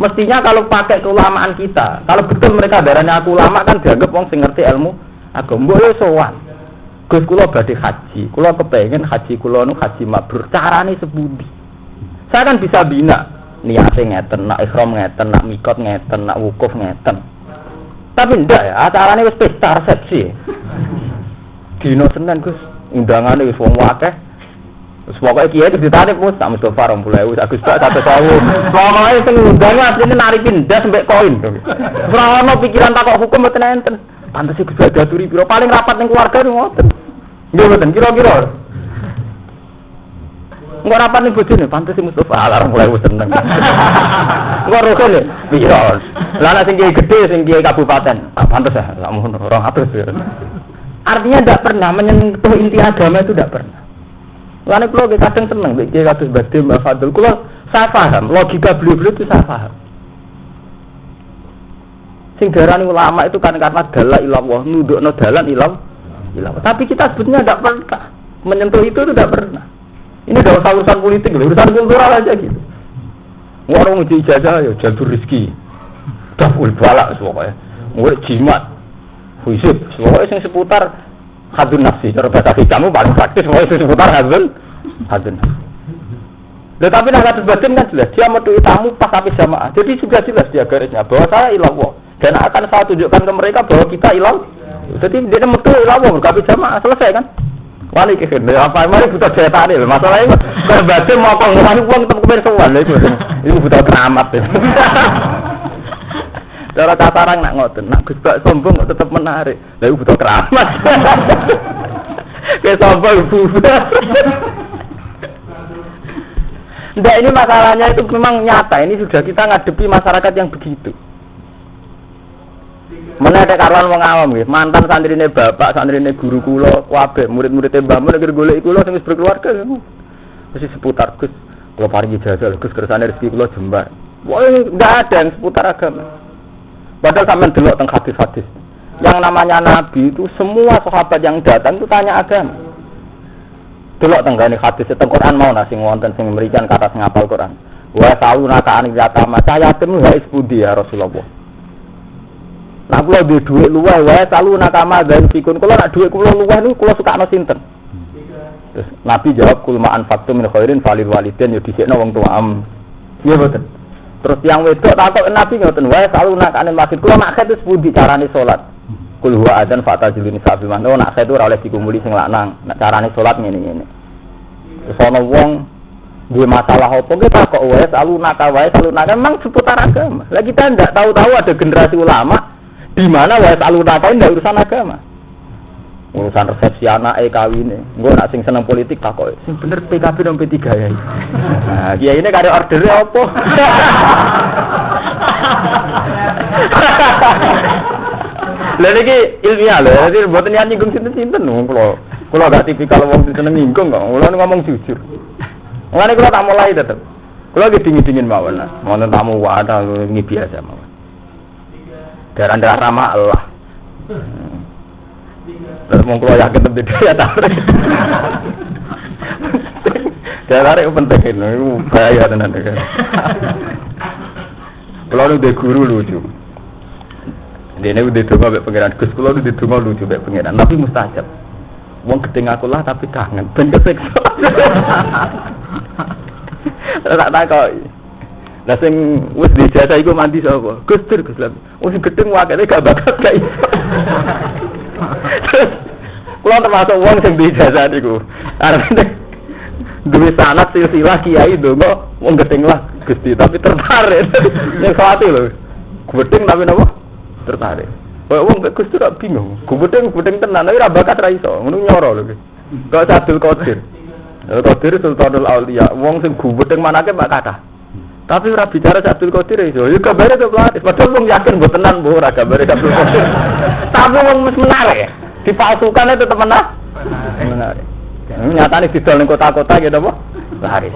Mestinya kalau pakai keulamaan kita, kalau betul mereka darahnya aku ulama kan dianggap wong sing ngerti ilmu agama yo sowan. Gus kula badhe haji, kula kepengin haji kula nu haji mabrur. Carane sepundi? Saya kan bisa bina niate ngeten, nak ihram ngeten, nak mikot ngeten, nak wukuf ngeten. Tapi ndak ya, acarane wis pesta resepsi. Dino Senin Gus, undangane wis wong akeh. Wis pokoke kiye ditarif Mus, tak Mustofa 20.000, Agus Pak 1.000. Pokoke sing undange asline narikin ndas mbek koin. Ora ono pikiran takok hukum mboten enten. Pantes Gus diaturi piro paling rapat ning keluarga ngoten. Nggih mboten kira-kira. Engko rapane bojone pantes Mustofa alarm mulai wis seneng. Engko rukun piro. Lah nek sing gede sing kabupaten, pantes ya, lamun 200 ya. Artinya tidak pernah menyentuh inti agama itu tidak pernah. Lalu kalau kadang seneng, bikin kados Badhe Mbak Fadl, kalau saya paham logika beliau itu saya paham. Sing darani ulama itu kan karena dalah ilallah, nundukno dalan ilallah. Tapi kita sebetulnya tidak pernah menyentuh itu tidak pernah. Ini tidak usah urusan politik, urusan kultural aja gitu. Orang uji ijazah ya jalur rezeki, dapul balak semuanya, murid jimat, fisik, semuanya yang seputar hadun nafsi. Cara bahasa kamu paling praktis, semuanya itu seputar hadun nafsi. Tetapi nak kasus batin kan jelas, dia medui tamu pas habis jamaah. Jadi sudah jelas dia garisnya bahwa saya ilallah dan akan saya tunjukkan ke mereka bahwa kita ilallah. Jadi dia medui ilallah berkabis jamaah selesai kan? Wali kehir, apa mari butuh daya tarik. Masalahnya berbatin mau pengeluaran uang tetap kebersuan itu butuh keramat. Cara katarang nak ngoten, nak Gus Bak sombong kok tetap menarik. Lah iku butuh keramat. Kayak sombong bubar. Ndak, ini masalahnya itu memang nyata. Ini sudah kita ngadepi masyarakat yang begitu. Mana ada karuan wong awam nggih, mantan santrine bapak, santrine guru kula, kabeh murid-muridé Mbah Mun nek golek kula sing wis berkeluarga. Mesti seputar Gus, kula paringi ijazah Gus kersane rezeki kula jembar. Wah, enggak ada yang seputar agama. Padahal sampean delok teng hadis-hadis. Yang namanya nabi itu semua sahabat yang datang itu tanya agama. Delok teng gane hadis teng Quran mau sing wonten sing merican kata sing hafal Quran. Wa sauna ka anik yatama sayatim wa isbudi ya Rasulullah. Nah kula duwe dhuwit luwih wae salu nakama dan fikun. Kula nak dhuwit kula luwih niku kula sukakno sinten? Terus Nabi jawab kul ma'an faktu min khairin falil walidain ya dhisikno wong tuaam. Nggih mboten. Terus yang wedok takok Nabi ngoten wae salu nakane masjid kula nak khet wis pundi carane salat. Kul huwa adzan fatajilun sabil man. Nak khet ora oleh dikumpuli sing lanang. Nak carane salat ngene-ngene. Terus ana wong duwe masalah apa ki takok wae salu naka memang seputar agama. Lah kita ndak tahu-tahu ada generasi ulama di mana wae alun-alun ndak urusan agama. Urusan resepsi anake kawine. Engko nek sing seneng politik takoke, sing bener PKB nang P3 ya. Nah, kiai ini kare ordere apa? Lha niki ilmiah lho, dadi mboten niat nyinggung sinten-sinten kula gak tipikal wong sing seneng nyinggung kok. Kula ngomong jujur. Mulane kula tak mulai tetep. Kula ge dingin-dingin mawon. Wonten tamu wae ngi biasa mawon. Daran ramah Allah. Terus mau keluar yakin lebih dia tarik. Dia tarik penting itu bahaya tenan kan. Kalau udah guru lucu. Dia ini udah dengar mbek pangeran Gus, kalau udah dengar lucu mbek pangeran. Tapi mustajab. Wong gedeng aku lah tapi kangen. Ben keseksa. Tak kok. Lah sing wis dijajah iku mandi sapa? Gus Dur Gus Lam. Wis gedeng wakene gak bakat gak iso. Kulo termasuk wong sing dijajah niku. Arep duwe sanad silsilah kiai ndonga wong gedeng lah Gusti tapi tertarik. Nek kuwate lho. Gedeng tapi napa? Tertarik. Wong Gus Dur bingung. Gedeng tenan tapi ra bakat ra iso. Ngono nyoro lho. Kok Abdul Qadir. Qadir Sultanul Auliya. Wong sing gedeng manake mak kathah. Tapi ora bicara Abdul Qadir iso. Yo gambare to pelatih. Padahal wong yakin mboten tenan mbok ora gambare Abdul Qadir. Tapi wong mesti menarik. Dipalsukan itu tetep menarik. Nyatane didol ning kota-kota gitu apa? Laris.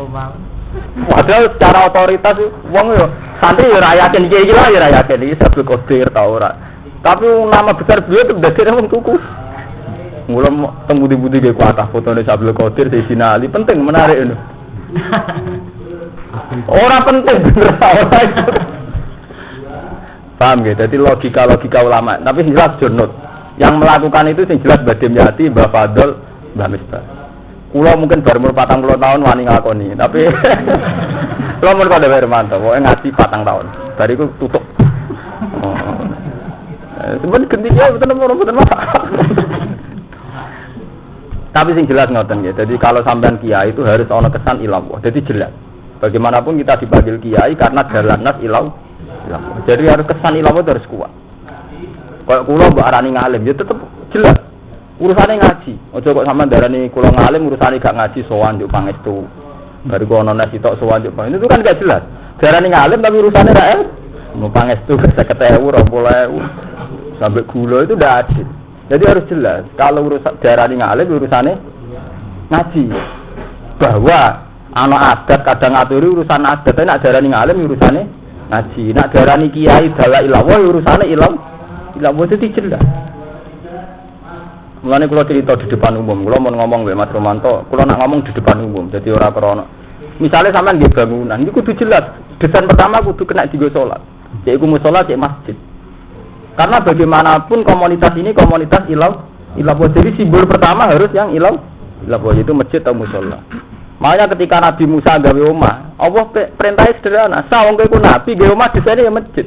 Padahal secara otoritas wong yo santri yo ora yakin iki lho yo ora yakin iki Abdul Qadir ta ora. Tapi nama besar beliau itu dadine wong tuku. Mula teng budi-budi ge kuatah fotone Abdul Qadir di Sinali penting menarik ngono. Orang penting bener ora itu. Paham nggih? Dadi logika ulama, tapi jelas jurnut. Yang melakukan itu sing jelas Badim Yati, Mbah Fadl, Mbah Misbah. Kula mungkin baru umur 40 tahun wani nglakoni, tapi kula mun kok dhewe mantap, pokoke ngaji 4 tahun. Bariku tutup. Sebenarnya gendinya betul masalah. Tapi sing jelas ngoten nggih. Jadi kalau sampean kiai itu harus ana kesan ilallah. Jadi jelas. Bagaimanapun kita dipanggil kiai karena dalan nas ilallah. Jadi harus kesan ilallah harus kuat. Kayak kula mbok arani ngalim ya tetep jelas. Urusane ngaji. Aja kok sampean darani kula ngalim urusane gak ngaji sowan yo pangestu. Baru ku ono nasi tok sowan itu kan gak jelas. Darani ngalim tapi urusannya ra mau pangestu 50.000, 20.000 sampai gula itu ndak adil. Jadi harus jelas. Kalau urusan darani ngalim urusannya ngaji. Bahwa ana adat kadang ngaturi urusan adat, tapi nak darani ngalim urusannya ngaji. Nak darani kiai dala ilawah urusannya ilawah itu jelas. Mulane kula cerita di depan umum, kula mau ngomong mbek Mas Romanto, kula nak ngomong di depan umum, jadi ora krana. Misale sampean nggih bangunan, niku kudu jelas. Desain pertama kudu kena dienggo salat. Yaiku musala cek masjid. Karena bagaimanapun komunitas ini komunitas ilawah. Jadi simbol pertama harus yang ilawah yaitu masjid atau musala. Makanya ketika Nabi Musa gawe omah, Allah perintahnya sederhana. Sawang kowe nabi gawe omah desaine ya masjid.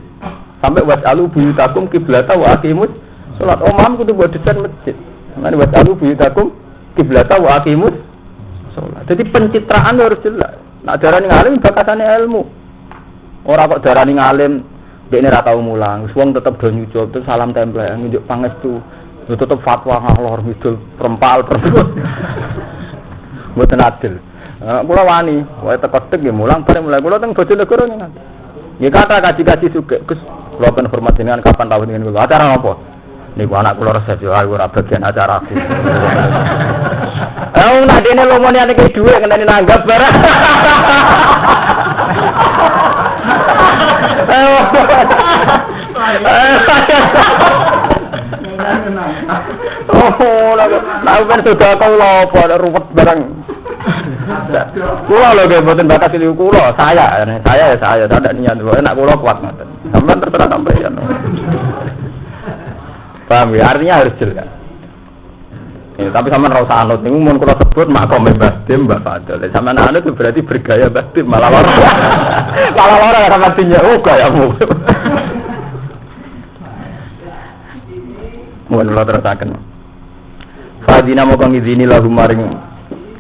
Sampai wasalu buyutakum qiblata wa aqimus salat. Omah kudu buat desain masjid. Mane wasalu buyutakum qiblata wa aqimus salat. Jadi pencitraan harus jelas. Nak darani ngalim bakatane ilmu. Ora kok darani ngalim dekne ra tau mulang. Wong tetep do nyucup terus salam templek nunjuk pangestu. Yo tetep fatwa ngalor ngidul perempal. Mboten adil. Kula wani, wae teko tek nggih mulang bareng mulai kula teng Bojonegoro nggih. Nggih kata kaji-kaji sugih, Gus, kula ben hormat jenengan kapan tau dengan kula. Acara napa? Niku anak kula resep yo ora bagian acaraku. Nak dene lomone ane ke dhuwit ngenteni nanggap barang. Nah, ben sudah kau lopo ruwet barang. Kula lho nggih mboten bakat ilmu kula, saya tidak niat enak kula kuat ngoten. Sampeyan terserah sampeyan. Paham ya, artinya harus jelas. Ya, tapi sampean ora usah anut niku mun kula sebut makom Mbah Dim Mbah Fadil. Sampean anut berarti bergaya Mbah Dim malah lara. Malah lara sama tinya gayamu. Mun kula terusaken. Fadina moko ngizini lahu maring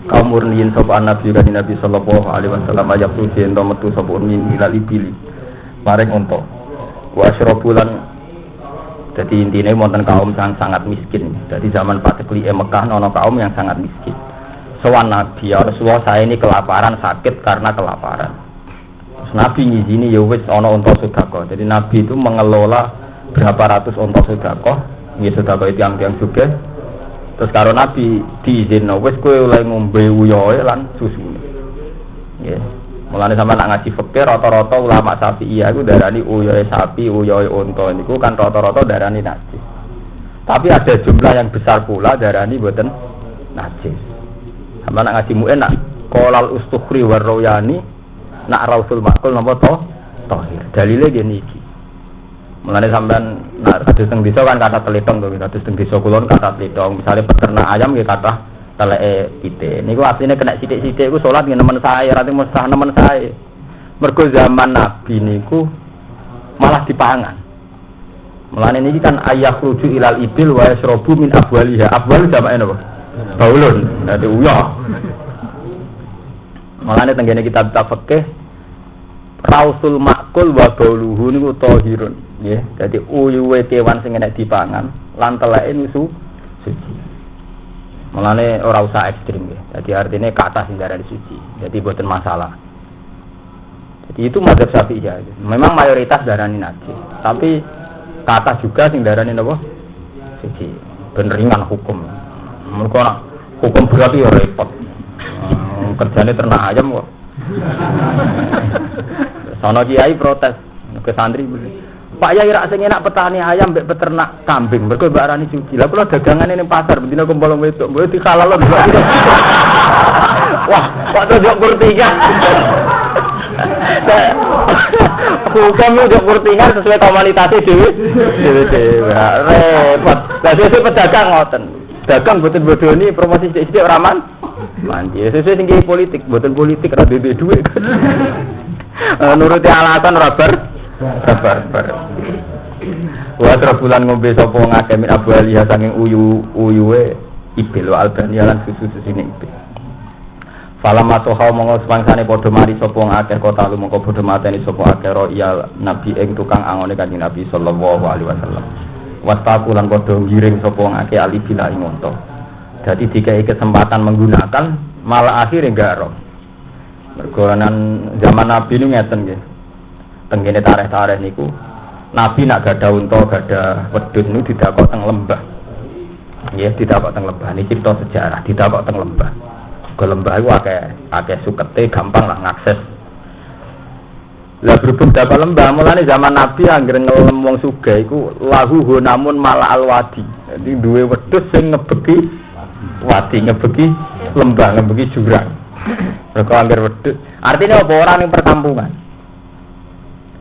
kaum murniin sapa Nabi kanjeng Nabi sallallahu alaihi wasallam ajak tuh ento metu sapa murniin ilal ibili maring unta wa asyrabulan. Jadi intinya wonten kaum yang sangat miskin. Jadi zaman Patekli Mekah ono kaum yang sangat miskin. Sowan Nabi, ya Rasulullah saya ini kelaparan, sakit karena kelaparan. Terus Nabi ngizini ya wis ono unta sedekah. Jadi Nabi itu mengelola berapa ratus unta sedekah. Nggih sedekah itu yang juga. Terus karo Nabi diizinno wis kowe oleh ngombe uyohe lan susune. Nggih. Mulane sampeyan nak ngaji fikih rata-rata ulama Syafi'iyah iku darani uyohe sapi, uyohe unta niku kan rata-rata darani najis. Tapi ada jumlah yang besar pula darani mboten najis. Sampeyan nak ngaji mu'en nak qalal ustukhri warroyani nak rausul makul napa to? Tahir. Dalile ngene iki. Mulane sampean nak kados teng desa kan kata telitong to, kados teng desa kulon kata telitong. Misale peternak ayam nggih kata teleke pite. Niku asline kena sithik-sithik iku salat nggih nemen sae, ora mustah nemen sae. Mergo zaman Nabi niku malah dipangan. Mulane niki kan ayah ruju ilal ibil wa yasrabu min abwaliha. Abwal jamake napa? Baulun. Dadi uyah. Mulane tenggene kitab fikih rausul makul wa bauluhu niku tahirun. Nggih, dadi uyuhe kewan sing enek dipangan lan teleke niku suci. Mulane ora usah ekstrim nggih. Dadi artine kata sing darani suci. Jadi boten masalah. Jadi itu mazhab Syafi'iyah. Memang mayoritas darani najis, tapi kata juga sing darani napa? Suci. Ben ringan hukum. Mergo hukum berarti ya repot. Kerjane ternak ayam kok. Sono kiai protes ke santri. Pak Yai rak sing enak petani ayam mbek peternak kambing. Mergo mbak arani suci. Lah kula dagangane ning pasar bendina kumpul wedok. Mbok dikalalon. Wah, kok tok kurtingan. Hukum udah kurtingan sesuai komunitasnya dewe. Repot. Lah sesuk pedagang ngoten. Dagang mboten bodoni promosi sithik-sithik ora man. Mandi sesuai tinggi politik, mboten politik ra duwe dhuwit. Nuruti alasan ora bar. Wa bulan ngombe sapa ngake min Abu Ali saking uyuwe ibil wa albani lan susu sini ibil. Falam matoha monggo semangsane padha mari sapa ngake kota lu mongko padha mateni sapa akeh ro iya nabi ing tukang angone kanjeng Nabi sallallahu alaihi wasallam. Wastaku lan padha ngiring sapa ngake ali bila ing unta. Jadi dikai kesempatan menggunakan malah akhirnya enggak roh. Mergonan zaman Nabi ini ngeten nggih. Tenggene tareh-tareh niku Nabi nak gada unta, gada wedhus niku didakok teng lembah. Nggih, didakok teng lembah. Niki cerita sejarah, didakok teng lembah. Ke lembah iku akeh sukete, gampang lah ngakses. Lah berhubung dapat lembah, mulane zaman Nabi anggere ngelem wong sugih iku lahu namun mala alwadi. Jadi duwe wedhus sing ngebeki wadi, ngebeki lembah, ngebeki jurang. Mergo anggere wedhus. Artinya apa orang ning perkampungan.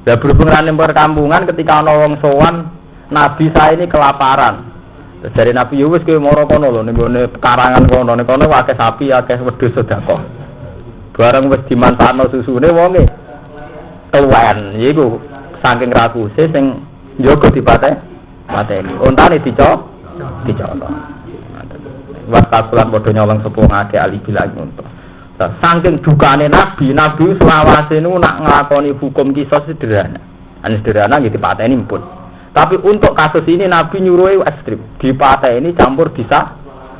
Lah berhubung ning perkampungan ketika ana wong sowan, Nabi saya ini kelaparan. Terus dari Nabi yo wis kowe mara kono lho ning gone karangan kono, ning kono akeh sapi, akeh wedhus sedekah. Bareng wis dimanfaatno susune wonge tuwen iku saking rakuse sing njogo dipateni ontane dicok wasakulan padha nyolong sepuh ngake ali bilang untuk saking dukane nabi selawase niku nak nglakoni hukum kisos sederhana nggih dipateni pun tapi untuk kasus ini nabi nyuruhe ekstrem dipateni campur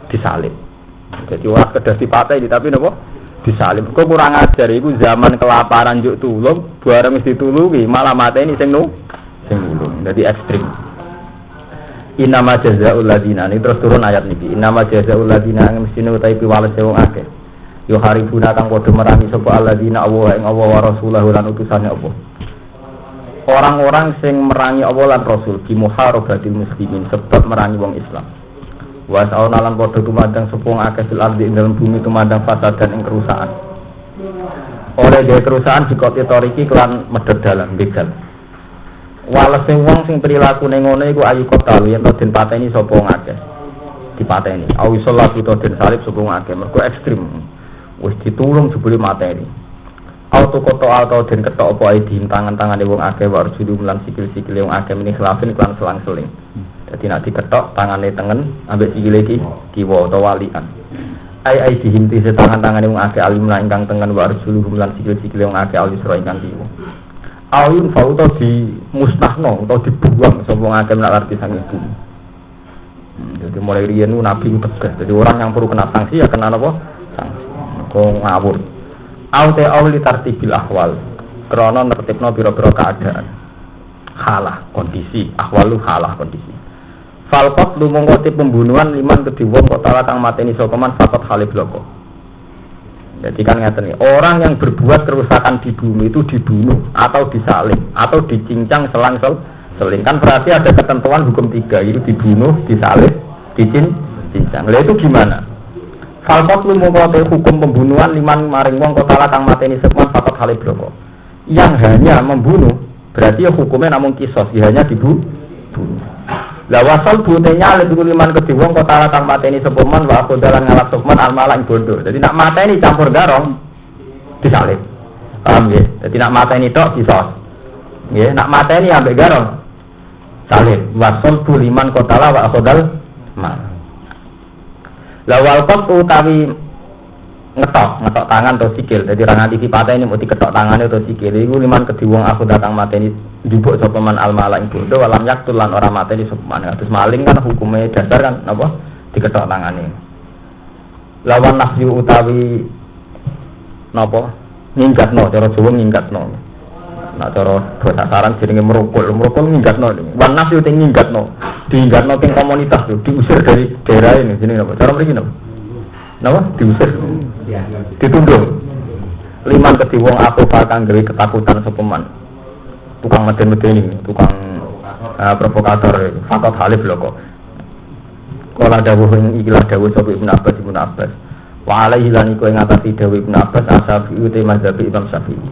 disalib jadi ora sekedar dipateni tapi napa disalib, kok kurang ajar iku zaman kelaparan juk tulung, bareng wis ditulungi malah mateni sing nulung. Dadi ekstrem. Innama jazaa'ul ladzina ini terus turun ayat niki. Innama jazaa'ul ladzina mestine utawi piwales wong akeh. Yo haribuna kang padha merangi sapa alladzina Allah ing Allah wa rasulahu lan utusane Allah. Orang-orang sing merangi Allah lan Rasul di muharabatil muslimin sebab merangi wong Islam. Wa sa'una lan padha tumandang sepung akeh fil ardi ing dalem bumi tumandang fasad dan ing kerusakan. Oleh dhewe kerusakan dikote toriki kelan medhot dalan begal. Walese wong sing prilakune ngono iku ayu kota yen to den pateni sapa wong akeh. Dipateni. Awi salat utawa den salib sapa wong akeh. Mergo ekstrem. Wis ditulung jebule mateni. Auto koto atau den ketok apa ae di tangan-tangane wong akeh wa arjulu lan sikil-sikile wong akeh meni khilafin kelan selang-seling. Jadi nak diketok tangannya tengen ambek sikile iki kiwa utawa walian. Ai dihimti tangan-tangane wong akeh alim lan ingkang tengen wa arjuluhum lan sikil-sikile wong akeh alisra ingkang kiwa. Ayun fauto di musnahno atau dibuang sapa wong akeh nak arti sang ibu. Jadi mulai riyen nabi tegas. Jadi orang yang perlu kena sanksi ya kena apa? Sanksi. Kok ngawur. Aute auli tartibil ahwal. Krana nertibno pira-pira keadaan. Halah kondisi, ahwalu halah kondisi. Falqat lumangka pembunuhan liman kedhi wong kok tala kang mateni sapa man faqat halib loko. Jadi kan ngaten iki, orang yang berbuat kerusakan di bumi itu dibunuh atau disalib atau dicincang selang-seling. Kan berarti ada ketentuan hukum 3, itu dibunuh, disalib, dicincang. Lah itu gimana? Falqat lumangka hukum pembunuhan liman maring wong kok tala kang mateni sapa man faqat halib loko. Yang hanya membunuh berarti ya hukumnya namun kisos, ya hanya dibunuh. La wasal butenya alih liman kedhi wong kok tara kang mateni sapa man wa khodalan ngalap sukman almalah ing bondo. Dadi nak mateni campur garong disalib. Paham nggih? Dadi nak mateni tok kisos. Nggih, nak mateni ambek garong salib. Wasal liman kok tala wa khodal mal. La wal qat utawi ngetok tangan atau sikil. Jadi orang anti pateni mau diketok tangannya atau sikil. Iku liman kedhi wong aku datang mateni njupuk sapa man almala ing bondo walam yaktul lan ora mateni sapa man. Terus maling kan hukumnya dasar kan apa? Diketok tangane. Lawan nafyu utawi napa? Nyinggatno cara Jawa nyinggatno. Nah cara basa saran jenenge merukul nyinggatno. Wan nafyu teng nyinggatno. Diinggatno teng komunitas tuh, diusir dari daerah ini jenenge napa? Cara mriki napa? Napa? Diusir. Ditundung. Liman kedhi wong aku bakal gawe ketakutan sapa man. Tukang meden-medeni, tukang provokator, fakot halif lho kok. Kala dawuh ikilah dawuh sapa Ibnu Abbas. Wa alaihi lan iku ing ngatasi dawuh Ibnu Abbas Asy-Syafi'i te mazhab Imam Syafi'i.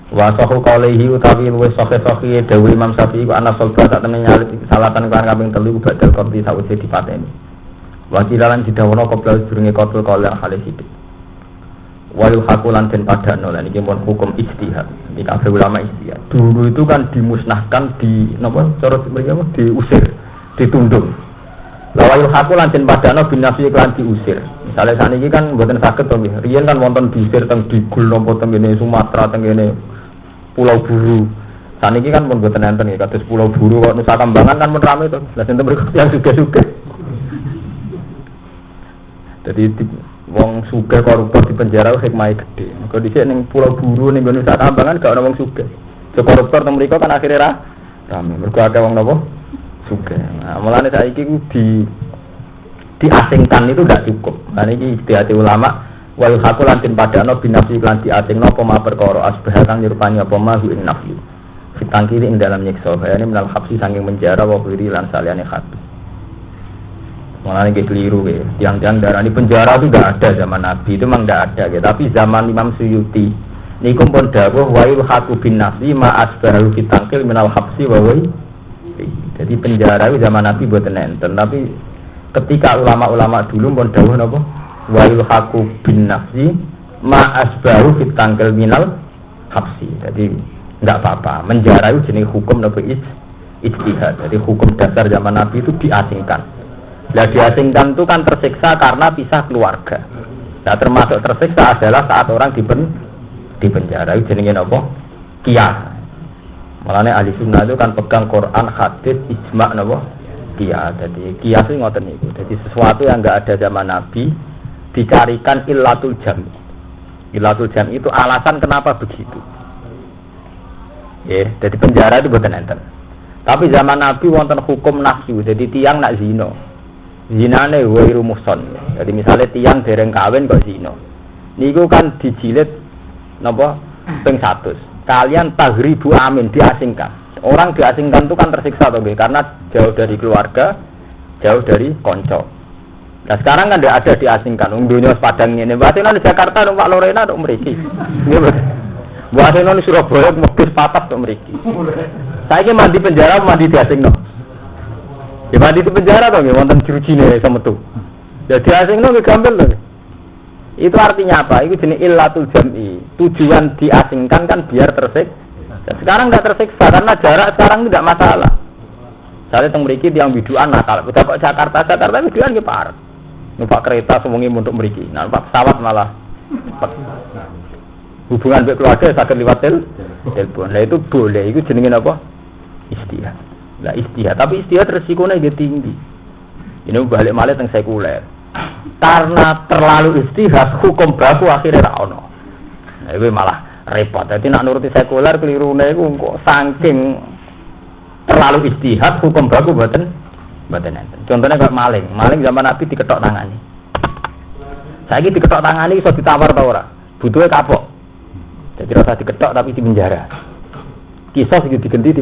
Wa sahu qalihi utawi luwih sahih dawuh Imam Syafi'i ku ana sulba sak temene nyalip salatan kan kaping 3 badal qati sawise dipateni. Wakilan didawono kobral durunge kotul kala hale sithik. Wayu hakulan den padano lan iki pun hukum ijtihad. Iki kabeh ulama ijtihad. Dulu itu kan dimusnahkan di napa cara mriki apa diusir, ditundung. La wayu hakulan den padano binasi lan diusir. Misale saniki kan mboten saged to nggih. Riyen kan wonten diusir teng Digul napa teng kene Sumatera teng kene Pulau Buru. Saniki kan pun mboten enten nggih kados Pulau Buru kok Nusa Kambangan kan men rame to. Lah enten mriki yang juga. Jadi wong sugih koruptor di penjara hikmahe gede. Mergo dhisik ning Pulau Buru ning Nusa Kambangan gak ana wong sugih. So koruptor teng mriku kan akhire rame. Mergo akeh wong napa sugih. Nah, mulane saiki ku diasingkan itu gak cukup. Nah iki istiadat ulama wal hakul lantin padano binafsi lan diasingno apa ma perkara asbah kang nyerupani apa ma ing nafsi. Fitangkiri ing dalam nyiksa bayane minal habsi saking penjara wa khiri lan saliyane habis. Mulane iki keliru ya. Tiang-tiang darani penjara itu enggak ada zaman Nabi, itu memang enggak ada ya. Tapi zaman Imam Suyuti niku pun dawuh wa haku bin nafsi ma asbahu fitangkil minal habsi wa wa. Jadi penjara itu zaman Nabi mboten enten, tapi ketika ulama-ulama dulu pun dawuh napa wa haku bin nafsi ma asbahu fitangkil minal habsi. Jadi enggak apa-apa. Menjara itu jenis hukum napa ijtihad. Jadi hukum dasar zaman Nabi itu diasingkan. Nah diasingkan itu kan tersiksa karena pisah keluarga. Nah termasuk tersiksa adalah saat orang di penjara. Itu jenenge apa? Qiyas. Malahnya ahli sunnah itu kan pegang Quran, hadis, ijma' apa? Qiyas. Jadi qiyas itu ngoten niku. Jadi sesuatu yang enggak ada zaman Nabi dicarikan illatul jam. Illatul jam itu alasan kenapa begitu. Ya, jadi penjara itu bukan enten. Tapi zaman Nabi wonten hukum nafsu. Jadi tiang nak zina. Zinane wairu muhson. Jadi misalnya tiang dereng kawin kok zina. Niku kan dijilid napa ping 100. Kalian taghribu amin diasingkan. Orang diasingkan itu kan tersiksa toh nggih karena jauh dari keluarga, jauh dari konco. Nah sekarang kan tidak ada diasingkan. Wong donya padang ngene. Mbak di Jakarta numpak Lorena tok mriki. Nggih, Mbak. Mbak di Surabaya mebus papat tok mriki. Saiki mandi penjara mandi diasingno. Ya mandi di penjara toh, wonten jurujine sama tuh. Jadi asingno nggih gampil lho. Itu artinya apa? Itu jenis illatul jam'i. Tujuan diasingkan kan biar tersiksa. Sekarang enggak tersiksa karena jarak sekarang tidak masalah. Saya teng mriki tiyang biduan nakal. Udah kok Jakarta biduan nggih parah. Numpak kereta sewengi untuk mriki. Nah, numpak pesawat malah hubungan dengan keluarga saged liwat telepon. Nah itu boleh. Itu jenenge apa? Istihad. Lah istihad, tapi istihad resikonya dia tinggi. Ini balik malih teng sekuler. Karena terlalu istihad, hukum baku akhirnya ra ono. Nah itu malah repot. Jadi nak nuruti sekuler kelirune iku kok saking terlalu istihad, hukum baku mboten enten. Contohnya kayak maling zaman Nabi diketok tangani. Saiki diketok tangani iso ditawar ta ora? Butuhe kapok. Jadi rasa diketok tapi di penjara. Kisah sing digenti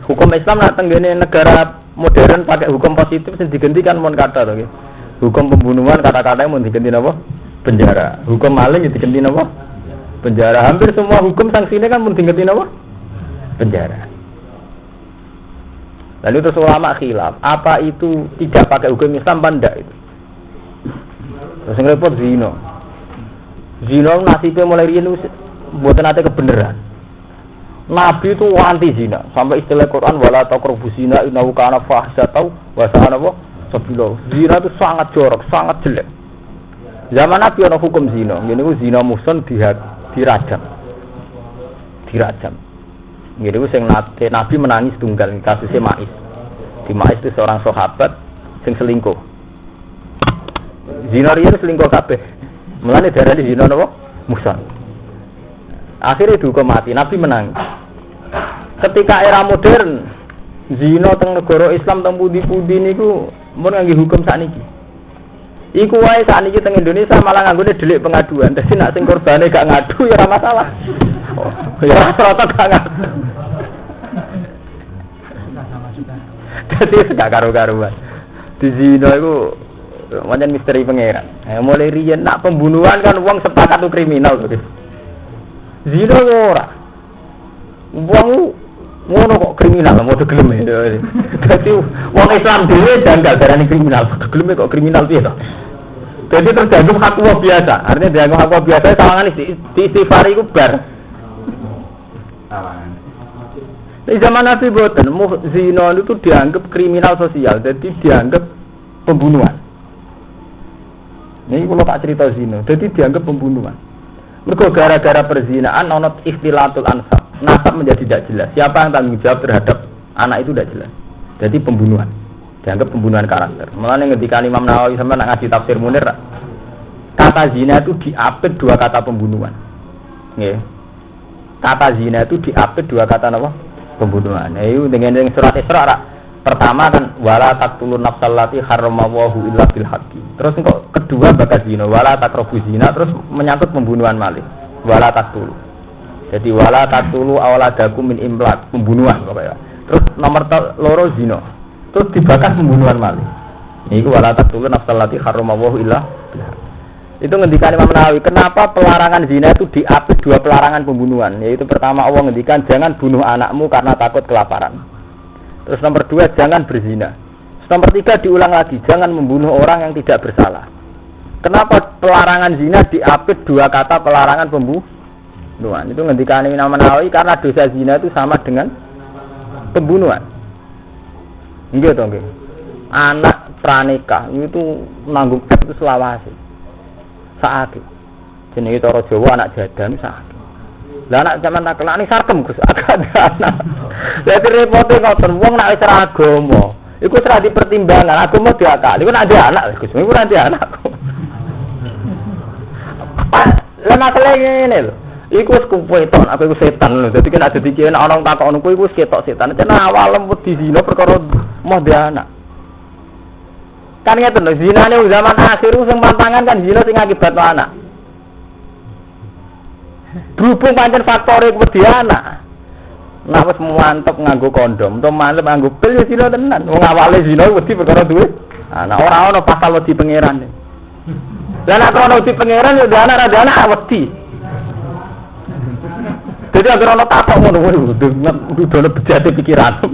hukum Islam nak tenggene negara modern pakai hukum positif sing diganti kan mon kata to nggih. Hukum pembunuhan kata-katanya mon diganti napa? Penjara. Hukum maling diganti napa? Penjara. Hampir semua hukum sanksinya kan mon diganti napa? Penjara. Lalu terus ulama khilaf, apa itu tidak pakai hukum Islam apa ndak itu? Terus repot zina. Zina nasibnya mulai riyen mboten ate kebenaran. Nabi itu anti zina, sampai istilah Quran wala taqrabu zina innahu kana fahsyatan wa sa'a sabila. Zina itu sangat jorok, sangat jelek. Zaman Nabi ana hukum zina, ngene ku zina muhsan dirajam. Ngene ku sing Nabi menangis tunggal kasusnya Ma'is. Di Ma'is itu seorang sahabat sing selingkuh. Zina riyen selingkuh kabeh. Mulane darani zina napa? Muhsan. Akhirnya dihukum mati, Nabi menang. Ketika era modern, zina teng negara Islam teng pundi-pundi niku mun ngangge hukum sakniki. Iku wae sakniki teng Indonesia malah nganggone delik pengaduan. Dadi nek sing korbane gak ngadu ya ora masalah. Ya rata gak ngadu. Dadi gak karo-karuan. Di zina iku pancen misteri pangeran. Mulai riyen nak pembunuhan kan wong sepakat itu kriminal to. Zina ora. Wong ngono kok kriminal, mau gelem. Dadi wong Islam dhewe janggal darani kriminal. Gelem kok kriminal piye to? Jadi terjangkau hak biasa. Artinya dianggap hak biasa sawangan istighfar iku bar. Di zaman Nabi boten, zina itu dianggap kriminal sosial, jadi dianggap pembunuhan. Ini kalau tak cerita zina, jadi dianggap pembunuhan. Mergo gara-gara perzinaan ono ikhtilatul ansab. Nasab menjadi tidak jelas. Siapa yang tanggung jawab terhadap anak itu tidak jelas. Jadi pembunuhan. Dianggap pembunuhan karakter. Mulane ngendika Imam Nawawi sampeyan nak ngaji tafsir Munir. kata zina itu diapit dua kata pembunuhan. Nggih. Kata zina itu diapit dua kata apa? Pembunuhan. Itu dengan surat Isra pertama kan wala taqtulun nafsal lati haramallahu illa bil haqqi. Terus kok kedua bakas zina wala taqrabu zina terus menyangkut pembunuhan malih. Wala taqtul. Jadi wala taqtulu awladakum min imlaq, pembunuhan pokoknya. Terus nomor loro zina. Terus dibakas pembunuhan malih. Niku wala taqtulun nafsal lati haramallahu illa bil haqqi. Itu ngendikan Imam Nawawi, kenapa pelarangan zina itu diapit dua pelarangan pembunuhan? Yaitu pertama Allah ngendikan jangan bunuh anakmu karena takut kelaparan. Terus nomor 2 jangan berzina. Terus nomor 3 diulang lagi jangan membunuh orang yang tidak bersalah. Kenapa pelarangan zina diapit dua kata pelarangan pembunuhan? Itu ngendikan Imam Nawawi karena dosa zina itu sama dengan pembunuhan. Enggak toh, enggak. Anak pranikah itu nanggung itu selawase. Sakit. Jenenge cara Jawa anak jadan sakit. Lah anak zaman nakelani sarkem Gus, agak ada anak. Dadi repote ngoten wong nek wis ora agama, iku ora dipertimbangkan, agama diakali. Iku nek ada anak Gus, iku nanti anak. Lah nakle ngene lho. Iku wis kuweton, aku iku setan lho. Dadi kan ada dikene ana takon kowe iku wis ketok setan. Cenah awalem wedi zina perkara moh dhe anak. Kan ngeten lho, zinane zaman akhir sing pantangan kan zina sing akibatno anak. Berhubung pancen faktore wedi anak. Nek wis mantep nganggo kondom, utawa mantep nganggo pil ya zina tenan. Wong awale zina wedi perkara duwe anak. Ora ana pasal wedi pangeran. Lah nek ana wedi pangeran ya anak ra anak wedi. Jadi agar ana takok ngono kudu bejate pikiran.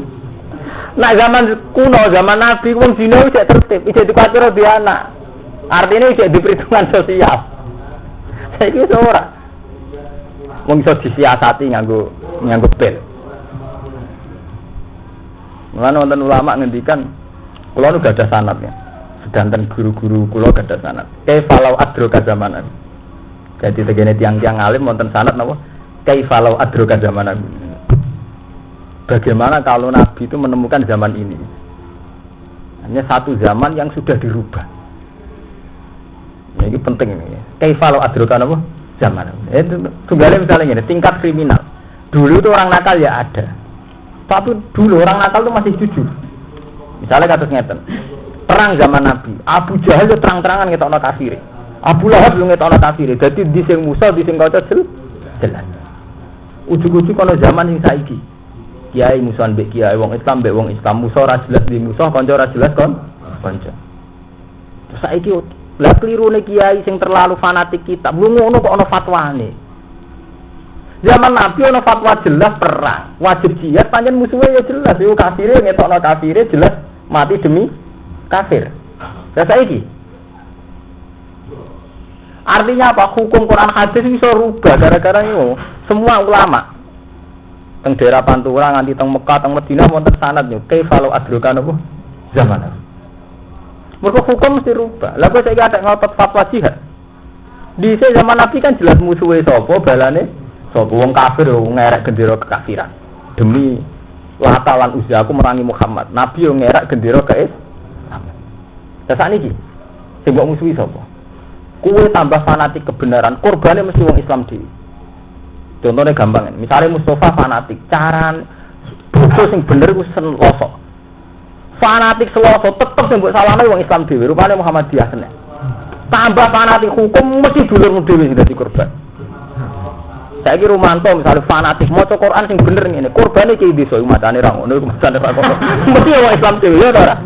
Nek zaman kuno, zaman Nabi wong zina wis tertib, wis dikuatir di anak. Artinya wis diperhitungan sosial. Saiki wis ora. Wong iso disiasati nganggo pil. Mulane wonten ulama ngendikan kula nu gadah sanadnya. Sedanten guru-guru kula gadah sanad. Kaifalau adroka zamanan. Jadi tegene tiang-tiang alim wonten sanad napa? Kaifalau adroka zamanan. Bagaimana kalau Nabi itu menemukan zaman ini? Hanya satu zaman yang sudah dirubah. Ini penting ini. Kaifalau adroka napa? Zaman. Itu tunggalnya misalnya ini tingkat kriminal. Dulu itu orang nakal ya ada. Tapi dulu orang nakal itu masih jujur. Misalnya kasus ngeten. Perang zaman Nabi, Abu Jahal itu terang-terangan ngetokno kafir. Abu Lahab lu ngetokno kafir. Jadi di sing Musa, di sing kanca jelas. Ujug-ujug kono zaman sing saiki. Kiai musuhan mbek kiai wong Islam mbek wong Islam, Musa ora jelas di Musa, kanca ora jelas kanca. Terus saiki lah kelirune kiai sing terlalu fanatik kitab, lu ngono kok ana fatwane. Zaman Nabi ana fatwa jelas perang, wajib jihad pancen musuhe ya jelas, yo kafire ngetokno kafire jelas mati demi kafir. Lah saiki artinya apa? Hukum Quran hadis iso rubah gara-gara itu. Semua ulama teng daerah Pantura nganti teng Mekah teng Madinah wonten sanad yo kaifalau adroka napa zaman. Mergo hukum mesti rubah. Lah kok saiki ada ngotot fatwa jihad. Di zaman Nabi kan jelas musuhe sapa, balane sapa wong kafir ngerek gendera kekafiran. Demi Lata lan Uzza aku merangi Muhammad. Nabi yo ngerek gendera Islam. Lah sakniki sing mbok musuhi sapa? Kuwe tambah fanatik kebenaran, korbane mesti wong Islam dhewe. Contohnya gampang, misalnya Mustafa fanatik, caran bodoh sing bener ku selosok. Fanatik selosok tetep sing mbok salahne wong Islam dhewe, rupane Muhammadiyah kena. Tambah fanatik hukum mesti dulur dhewe sing dadi korban. Saiki Rumanto misalnya fanatik maca Quran sing bener ngene, korbane ki desa umatane ra ngono iku macane ra kok. Mesti wong Islam dhewe ya ora.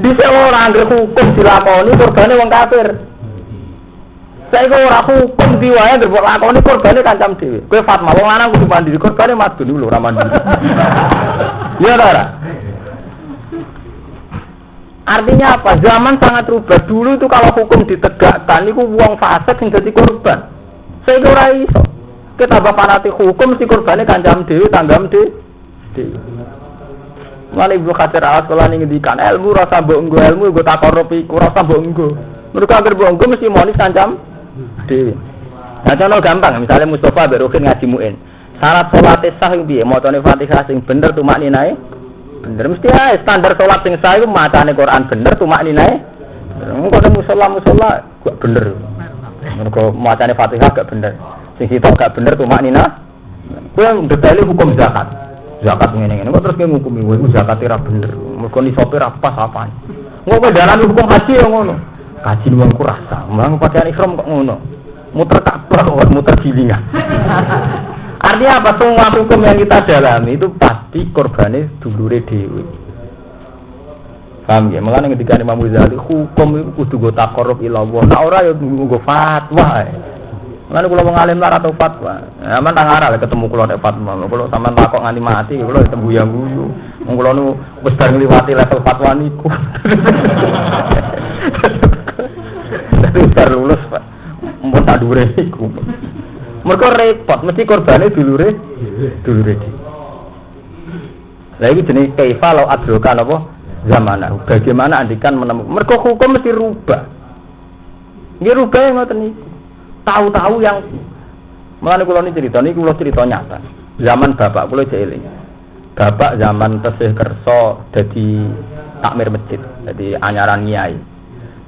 Dise ora anggere hukum dilakoni korbane wong kafir. Saiki ora hukum diwae anggere mbok lakoni korbane kancam dhewe. Kowe fatwa wong lanang kudu mandi korbane madun lho ora mandi. Ya ora. Artinya apa? Zaman sangat rubah. Dulu itu kalau hukum ditegakkan itu wong fasik sing dadi korban. Saiki ora iso. Kita tambah fanatik hukum si korbane kancam dhewe tanggam dhewe. Mane Ibnu Katsir Al-Asqalani ngendikan ilmu rasa mbok nggo ilmu nggo takorup iku rasa mbok nggo. Mergo anggere mbok nggo mesti monis kancam dhewe. Nah contoh gampang misalnya Mustafa mbek Rukin ngaji muin. Syarat salat sah piye? Macane Fatihah sing bener tumak ninae. Bener mesti ae standar salat sing sah iku macane Quran bener tumak ninae. Mung kok musala kok bener. Mergo macane Fatihah gak bener. Sing sitok gak bener tumak nina. Kowe detaile hukum zakat. Zakat ngene-ngene kok terus kowe ngukumi kowe zakat ora bener. Mergo nisope ra pas apane. Ngopo dalan hukum haji yo ngono. Kaji wong ku rasa. Mang pakaian ihram kok ngono. Muter Ka'bah kok muter gilingan. Artinya apa? Semua hukum yang kita dalami itu pasti korbane dulure dhewe. Paham ya? Makanya ketika Imam Ghazali hukum itu kudu go taqarrub ila Allah. Nek ora ya nggo fatwa. Mulane kula wong alim lara tau fatwa. Aman tang arah ketemu kula nek fatwa. Kula sampean takok nganti mati kula tembu yang guyu. Wong kula nu wis bar ngliwati level fatwa niku. Dadi bar lulus, Pak. Mumpun tak dhuwure iku. Mergo repot, mesti korbane dulure iki. Lah iki jenenge kaifa law adroka napa zamana. Bagaimana andikan menemukan mergo hukum mesti rubah. Nggih rubah ngoten niku. Tahu-tahu yang mulane kula niki cerita nyata. Zaman bapak kula jek eling. Bapak zaman tesih kersa dadi takmir masjid, dadi anyaran kiai.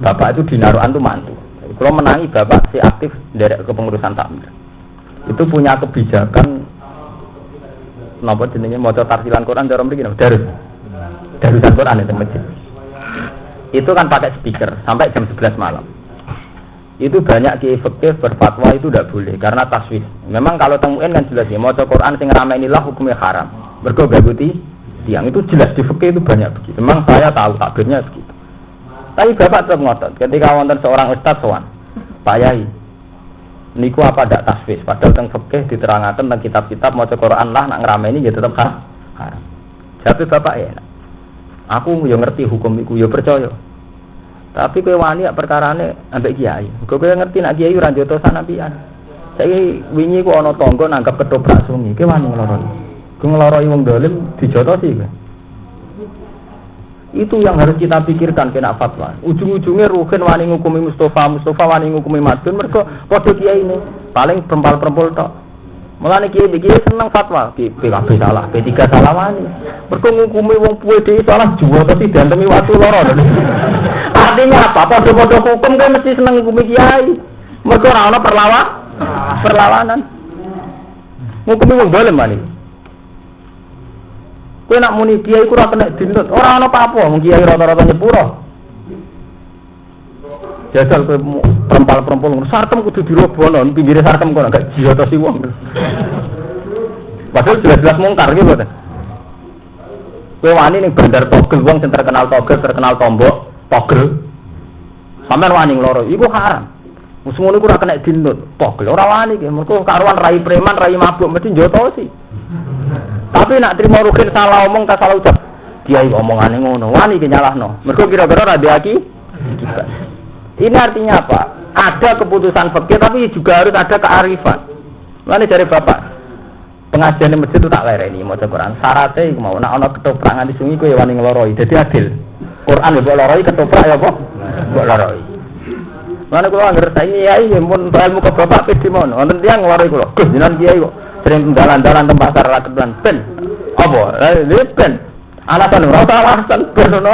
Bapak itu dinarukan tuh mantu. Kula menangi bapak si aktif nderek kepengurusan takmir. Itu punya kebijakan napa jenenge maca tartilan Quran cara mriki darusan Quran itu masjid. Itu kan pakai speaker sampai jam 11 malam. Itu banyak kiai fikih berfatwa itu tidak boleh karena taswif. Memang kalau temuin kan jelas ya maca Quran sing ramenillah hukumnya haram. Mergo gaguti tiang itu jelas di fikih itu banyak begitu. Memang saya tahu takbirnya begitu. Tapi bapak tetap ngotot ketika wonten seorang ustaz sowan, Pak Yai niku apa ndak taswif? Padahal teng fikih diterangkan tentang kitab-kitab maca Quran lah nak ngrameni ya tetep haram. Jadi bapak ya, aku yo ngerti hukum iku yo percaya. Tapi kowe wani perkarane ambek kiai. Kowe ngerti nak kiai ora njoto sanapian. Saiki wingi ku ana tangga nanggap ketoprak sungi. Kowe wani ngloroi. Kowe ngloroi wong dolim dijotosi kowe. Itu yang harus kita pikirkan kena fatwa. Ujung-ujungnya Ruhin wani ngukumi Mustafa wani ngukumi Madun mergo padha kiai ini paling perempal-perempul tok. Mulane kiai seneng fatwa, PKB salah, P3 salah wani. Mergo ngukumi wong puwe salah juwoto si dantemi watu loro. Artinya apa? Padha-padha hukum kan mesti seneng ngukumi kiai. Mergo ora ana perlawanan. Ngukumi wong dolim wani. Kowe nak muni kiai ku ora kena dintut, ora ana apa-apa, wong kiai rata-rata nyepuro. Jajal kowe perempal-perempal sarkem kudu dirobono, pinggire sarkem kok gak jiyotosi wong. Padahal jelas-jelas mungkar iki mboten. Kowe wani ning bandar togel wong sing terkenal togel, terkenal tombok, togel. Sampeyan wani ngloro, iku haram. Wis ngono iku ora kena dintut, togel ora wani iki, mergo karuan rai preman, rai mabuk mesti njotosi. Tapi nak terima Ruhin salah omong tak salah ucap. Kiai omongane ngono, wani ki nyalahno. Mergo kira-kira ra diaki. Ini artinya apa? Ada keputusan fikih tapi juga harus ada kearifan. Lane dari bapak pengajian di masjid itu tak lereni maca Quran. Syaratnya iku mau nak ana ketoprak di sungi kowe wani ngloroi. Dadi adil. Quran yo mbok loroi ketoprak ya apa? Mbok loroi. Lane kula anggere saiki yai mun ilmu ke bapak pedi mon. Wonten tiyang ngloroi kula. Gus jenengan kiai kok sering dalan-dalan tempat pasar raketan ben apa ben alasan ora alasan ben ono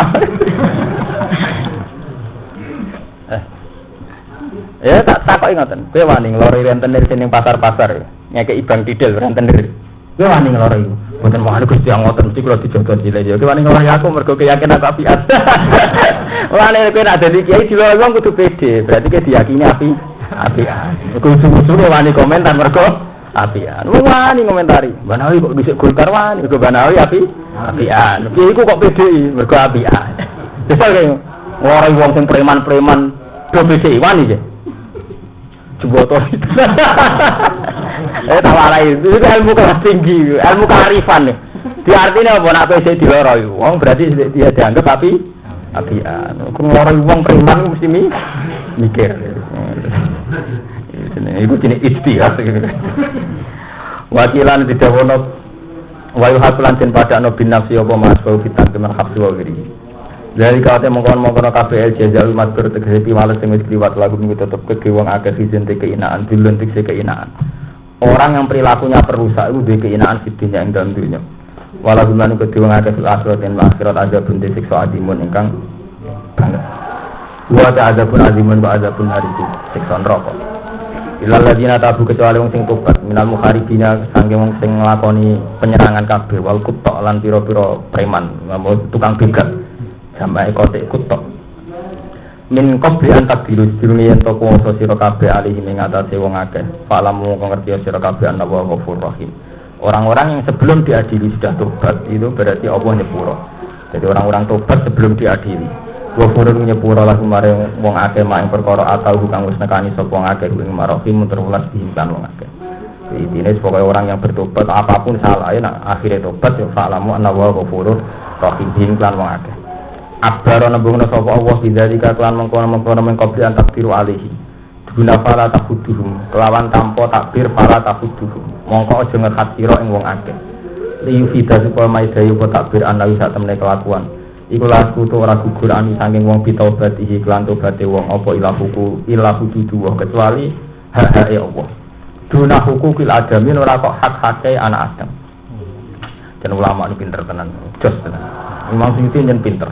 ya tak takoki ngoten kowe wani nglori rentenir sing pasar-pasar ngekeki bang tidil rentenir kowe wani nglori mboten wani Gusti ngoten mesti kula dijogo cilik ya kowe wani nglori aku mergo keyakinan aku apiat wani kowe nek dadi kiai dilori wong kudu pede berarti kowe diyakini apiat kudu wani komentar mergo apian. Wani ngomentari. Banawi kok dhisik Golkar wani, mergo Banawi apian. Piye iku kok PDI mergo apian. Misal kaya ora wong sing preman-preman do PDI wani iki. Jeboto. Tawarai itu ilmu kelas tinggi, ilmu kearifan. Diartine apa nek PDI diloroi. Wong berarti dia dianggap apian. Kok ngoroi wong preman mesti mikir. Itu jenis istihad wakilan tidak wono wayu hasulan den padakno bin nafsi apa mas bau fitan keman hafsu wa wiri dari kate mongkon-mongkon KPL jajal matur tegese piwales sing wis kliwat lagu niku tetep ke wong akeh sing keinaan dulun tegese keinaan orang yang perilakunya perusak itu duwe keinaan fitnya ing dalem dunya wala gumanu kedhe wong akeh akhirat lan akhirat ada pun disiksa adimun ingkang banget wa ta'adzabun adimun wa adzabun hariku siksa neraka Ilal ladina tabu kecuali wong sing tobat minal mukharibina saking wong sing nglakoni penyerangan kabeh wal kutok lan pira-pira preman tukang begal sampai kotek kutok min qabli an takdiru dirungi yen to kuwasa sira kabeh alih ing atase wong akeh falamu ngerti sira kabeh ana wa ghafur rahim. Orang-orang yang sebelum diadili sudah tobat itu berarti Allah nyepuro. Jadi orang-orang tobat sebelum diadili Wafurun nyepura lah kemarin wong akeh mak perkara atau kang wis nekani sapa wong akeh ing marahim terwelas diimpan wong akeh. Intine sebagai orang yang bertobat apapun salah ya akhirnya tobat ya fa'lamu anna wa ghafurur rahim lan wong akeh. Abara nembungna sapa Allah bidzalika lan mengkono-mengkono mengkopi antakdiru alihi. Guna fala tafuduhum kelawan tanpa takbir fala tafuduhum. Mongko aja ngerhat sira ing wong akeh. Liyu fida supaya maidayu takbir anawi sak temene kelakuan. Iku laku to ora gugur ani saking wong bitaubat iki kelan tobaté wong apa ilahu dudu kecuali hak-hake Allah. Duna hukukil adamin ora kok hak-hake anak Adam. Dan ulama ini pinter tenan, jos tenan. Imam Suyuti nyen pinter.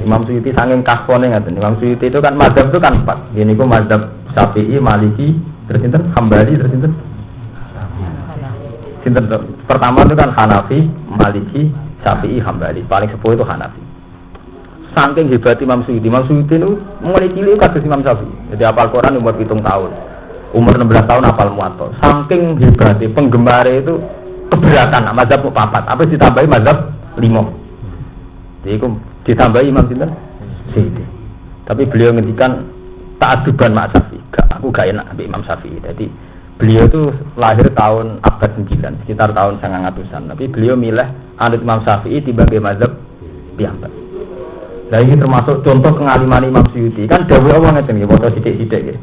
Imam Suyuti saking kasone ngaten. Imam Suyuti itu kan mazhab itu kan 4. Ini ku mazhab Syafi'i, Maliki, terus sinten? Hambali, terus sinten? Sinten pertama itu kan Hanafi, Maliki, Syafi'i, Hambali, paling sepuh itu Hanafi. Saking hebat Imam Suyuti itu mulai cilik kados Imam Syafi'i. Jadi hafal Quran umur 7 tahun. Umur 16 tahun hafal Muwatta. Saking hebatnya penggemar itu keberatan mazhab 4. Apa ditambahi mazhab 5. Jadi itu ditambahi Imam Suyuti. Tapi beliau ngendikan ta'adduban mak Syafi'i. Aku gak enak ambek Imam Syafi'i. Jadi beliau itu lahir tahun abad 9, sekitar tahun 900-an. Tapi beliau milih anut Imam Syafi'i timbang mazhab piyambak. Nah ini termasuk contoh pengaliman Imam Suyuti. Kan dawuh Allah ngeten nggih, foto sithik-sithik nggih.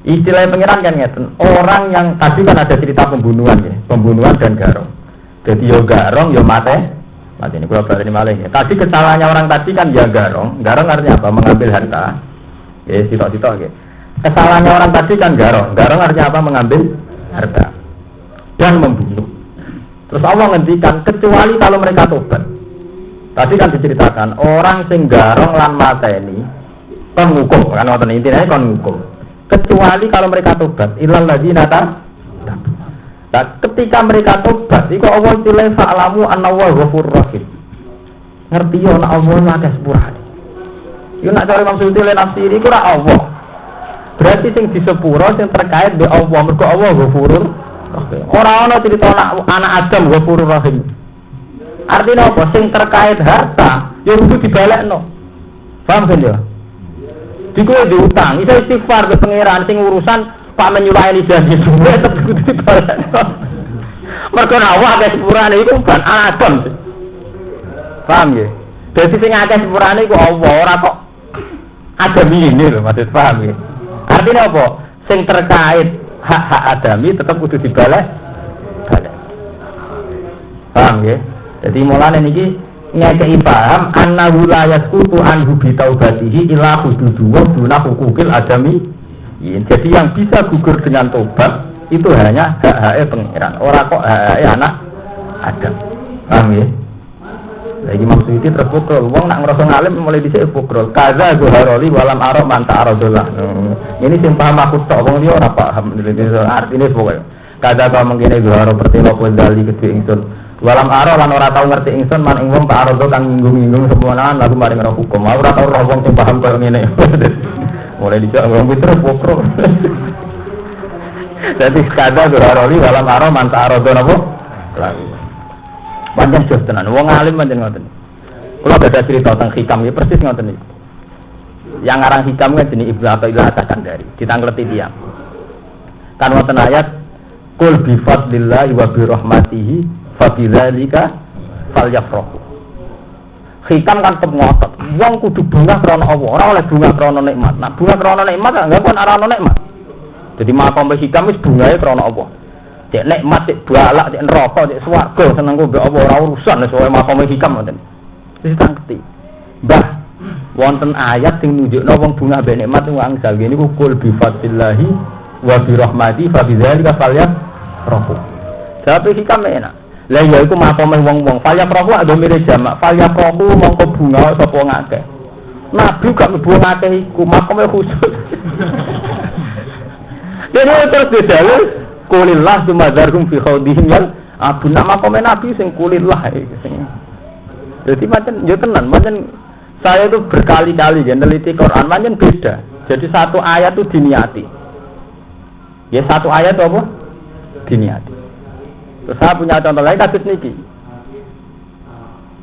Istilah pengiran kan ngeten. Orang yang tadi kan ada cerita pembunuhan ya, pembunuhan dan garong. Jadi yo garong yo mati ini kula balik malih ya. Tadi kesalahannya orang tadi kan ya garong. Garong artinya apa? Mengambil harta. Ya sitok-sitok nggih. Kesalahannya orang tadi kan garong. Garong artinya apa? Mengambil harta dan membunuh. Terus Allah ngendikan kecuali kalau mereka tobat. Tadi kan diceritakan orang sing garong lan mateni kon ngukum kan wonten intine kon ngukum. Kecuali kalau mereka tobat. Ilal ladzina nah, ketika mereka tobat, iku Allah tilai fa'lamu anna wa ghafurur rahim. Ngerti yo nek Allah akeh sepurane. Yo nek cara maksud tilai nafsi iku ora Allah. Berarti sing disepuro sing terkait be Allah, mergo Allah ghafurur rahim. Ora ana cerita anak Adam ghafurur rahim. Artinya apa? Sing terkait harta yo kudu dibalekno. Paham kan yo? Dikowe diutang, iso istighfar ke pangeran sing urusan Pak menyulayani janji suwe tetep kudu dibalekno. Mergo awak akeh sepurane iku kan Adam. Paham ya? Dadi sing akeh sepurane iku Allah, ora kok adami ini lho maksud paham ya? Artinya apa? Sing terkait hak-hak adami tetap kudu dibalek. Paham ya? Jadi mulane niki ngekei paham annahu la yasqutu anhu bi taubatihi illa hududu wa duna hukukil adami. Jadi yang bisa gugur dengan tobat itu hanya hak-hak pengiran, orang kok hak anak Adam. Paham ya? Lagi maksud itu terpukul. Wong nak ngerasa ngalim mulai dhisik pukul. Kaza guharoli walam arok manta arodullah. Ini sing paham aku tok wong liya ora paham. Artine pokoke. Kaza kok mengkene guharo pertelo dali kedhe ingsun. Walam arok lan ora tau ngerti ingsun man ing wong tak arodo kang nyinggung-nyinggung semono lalu mari ngerti hukum. Ora tau roh wong sing paham koyo ngene. Mulai dijak ngomong pinter pokro. Jadi kada duraroli dalam aro manta arodo napa? Panjang jos tenan. Wong alim pancen ngoten. Kula ada cerita tentang hikam iki persis ngoten iki. Yang ngarang hikam kan jenenge Ibnu Athaillah As-Sakandari, ditangleti tiyang. Kan wonten ayat qul bi fadlillahi wa bi rahmatihi fa bidzalika falyafrahu. Hikam kan tetep ngotot. Wong kudu bunga krana Allah, ora oleh bunga krana nikmat. Nah, bunga krana nikmat enggak pun ora ono nikmat. Jadi makom hikam wis bungae krana Allah. Cek nikmat, cek balak, cek neraka, cek swarga seneng ku mbek Allah ora urusan wis wae makom hikam ngoten. Wis tangketi. Mbah, wonten ayat sing nunjukno wong bunga mbek nikmat wong angsal niku kul bi fadlillahi wa bi rahmati fa bidzalika falyafrahu. Tapi hikam enak. Lah ya iku makome wong-wong falya prahu ada mirip jamak falya prahu mongko bunga sapa ngakeh. Nabi gak mlebu ngakeh iku makome khusus. Jadi terus didalu kulillah sumadarhum fi khawdihim yal abu nama komen nabi sing kulillah sing. Jadi macam yo tenan, macam saya itu berkali-kali ya neliti Quran macam beda. Jadi satu ayat itu diniati. Ya satu ayat itu apa? Diniati. Terus saya punya contoh lain kasus niki.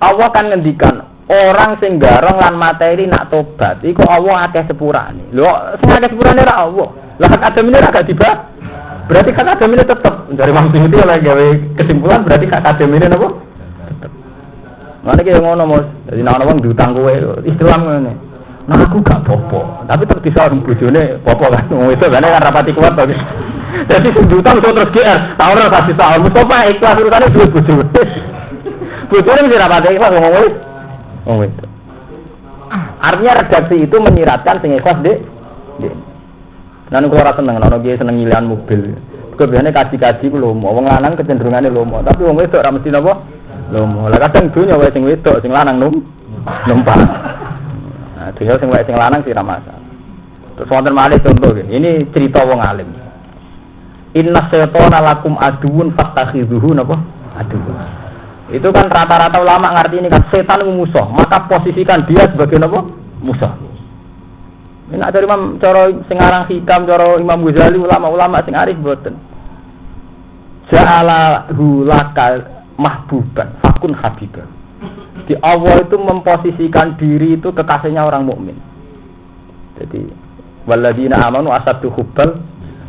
Allah kan ngendikan orang sing garong lan materi nak tobat iku Allah akeh sepurane. Lho sing akeh sepurane ra Allah. Lah hak adamine ra gak dibah. Berarti hak adamine tetep dari Imam Suyuti oleh gawe kesimpulan berarti hak adamine napa? Tetep. Mane ki ngono Mas. Dadi nek ana wong diutang kowe Islam ngene. Nah aku gak popo, tapi tetep disarum bojone popo kan. Wong itu kan rapati kuat to. Dadi sing diutang terus GR, ta ora kasih tahu Mustafa ikhlas urusane duwe bojone. Bojone mesti rapati ikhlas ngomong wis. Oh itu. Artinya redaksi itu menyiratkan sing ikhlas Dik. Lan kula ora seneng ana kiye seneng nyilihan mobil. Kebiasane kaji-kaji ku lomo, wong lanang kecenderungane lomo, tapi wong wedok ora mesti napa? Lomo. Lah kadang dunya wae sing wedok, sing lanang numpak. Nah, dunya sing wae sing lanang sih ra masalah. Terus wonten malih contoh nggih. Ini cerita wong alim. Inna syaitana lakum aduun fattakhidhuhu napa? Aduun. Itu kan rata-rata ulama ngerti ini kan setan itu musuh, maka posisikan dia sebagai apa? Musuh. Ini ada Imam cara sing aran Hikam, cara Imam Ghazali ulama-ulama sing arif boten. Ja'alahu laka mahbuban fakun habiban. Di Allah itu memposisikan diri itu kekasihnya orang mukmin. Jadi walladzina amanu asaddu hubbal,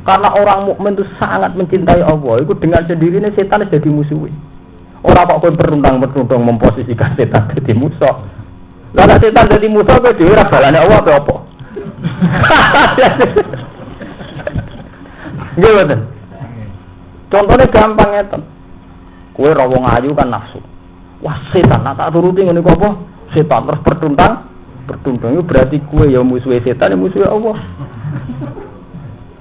karena orang mukmin itu sangat mencintai Allah, itu dengan sendirinya setan jadi musuh. Orang kok berundang-berundang memposisikan setan jadi musuh. Lalu setan jadi musuh kowe dhewe ora balane Allah apa? Nggih mboten. Contohnya gampang ngeten. Kowe ra wong ayu kan nafsu. Wah setan tak turuti ngene kok apa? Setan terus bertundang itu berarti kowe ya musuhe setan ya musuhe Allah.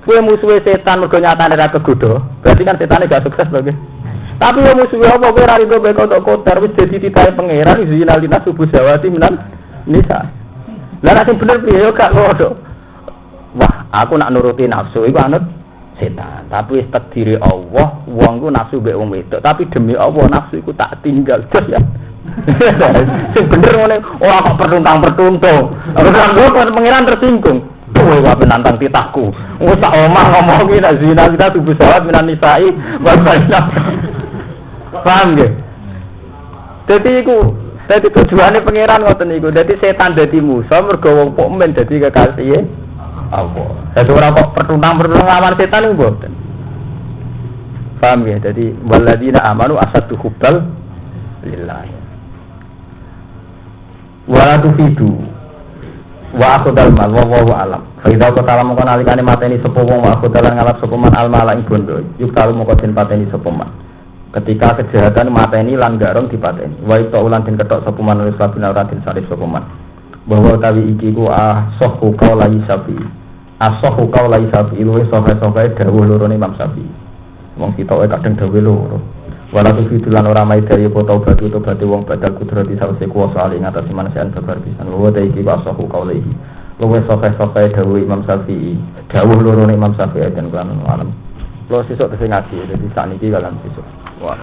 Kowe musuhe setan mergo nyatane ra kegodho, berarti kan setane gak sukses lho. Tapi yang musuhnya apa kowe ra rido bae kotor wis dadi titahe pangeran zina linas subuh jawati minan nisa. Lah nek bener piye yo gak ngono. Wah, aku nak nuruti nafsu iku anut setan. Tapi wis takdire Allah, wong ku nafsu mbek wong wedok, tapi demi Allah nafsu iku tak tinggal terus ya. Sing bener ngene, ora kok pertuntang-pertuntung. Ora pangeran tersinggung. Kowe wae nantang titahku. Wis tak omah ngomong iki nek zina kita subuh jawat minan nisai, bae. Paham nggih? Dadi tujuane pangeran ngoten niku. Dadi setan dadi musuh mergo wong mukmin dadi kekasih Allah. Dadi ora kok pertuntang-pertuntang lawan setan niku mboten. Paham ya? Dadi walladzina amanu asaddu hubbal lillah. Wa tufidu wa akhudal mal wallahu alam. Fa idza qatala mongko nalikane mateni sapa wong wa akhudalan ngalap sapa man al mala ing bondo. Yuk talu mongko den pateni sapa man. Ketika kejahatan mateni lan garong dipateni wa itu ulan den ketok sapa manungsa sabina ratin salih sapa man bahwa tawi iki ku sahhu qaula Syafi'i asahhu qaula Syafi'i luwih sahih dawuh loro Imam Syafi'i wong kita kadang dawuh loro wala tufidulan ora mai dari taubat wong badal kudrati sawise kuwasa ali ngatasi manasian babar pisan wa ta iki ku asahhu qaula luwih sahih dawuh Imam Syafi'i dawuh loro Imam Syafi'i dan kan alam lo sesuk tesih ngaji dadi sakniki kalian sesuk. Wah.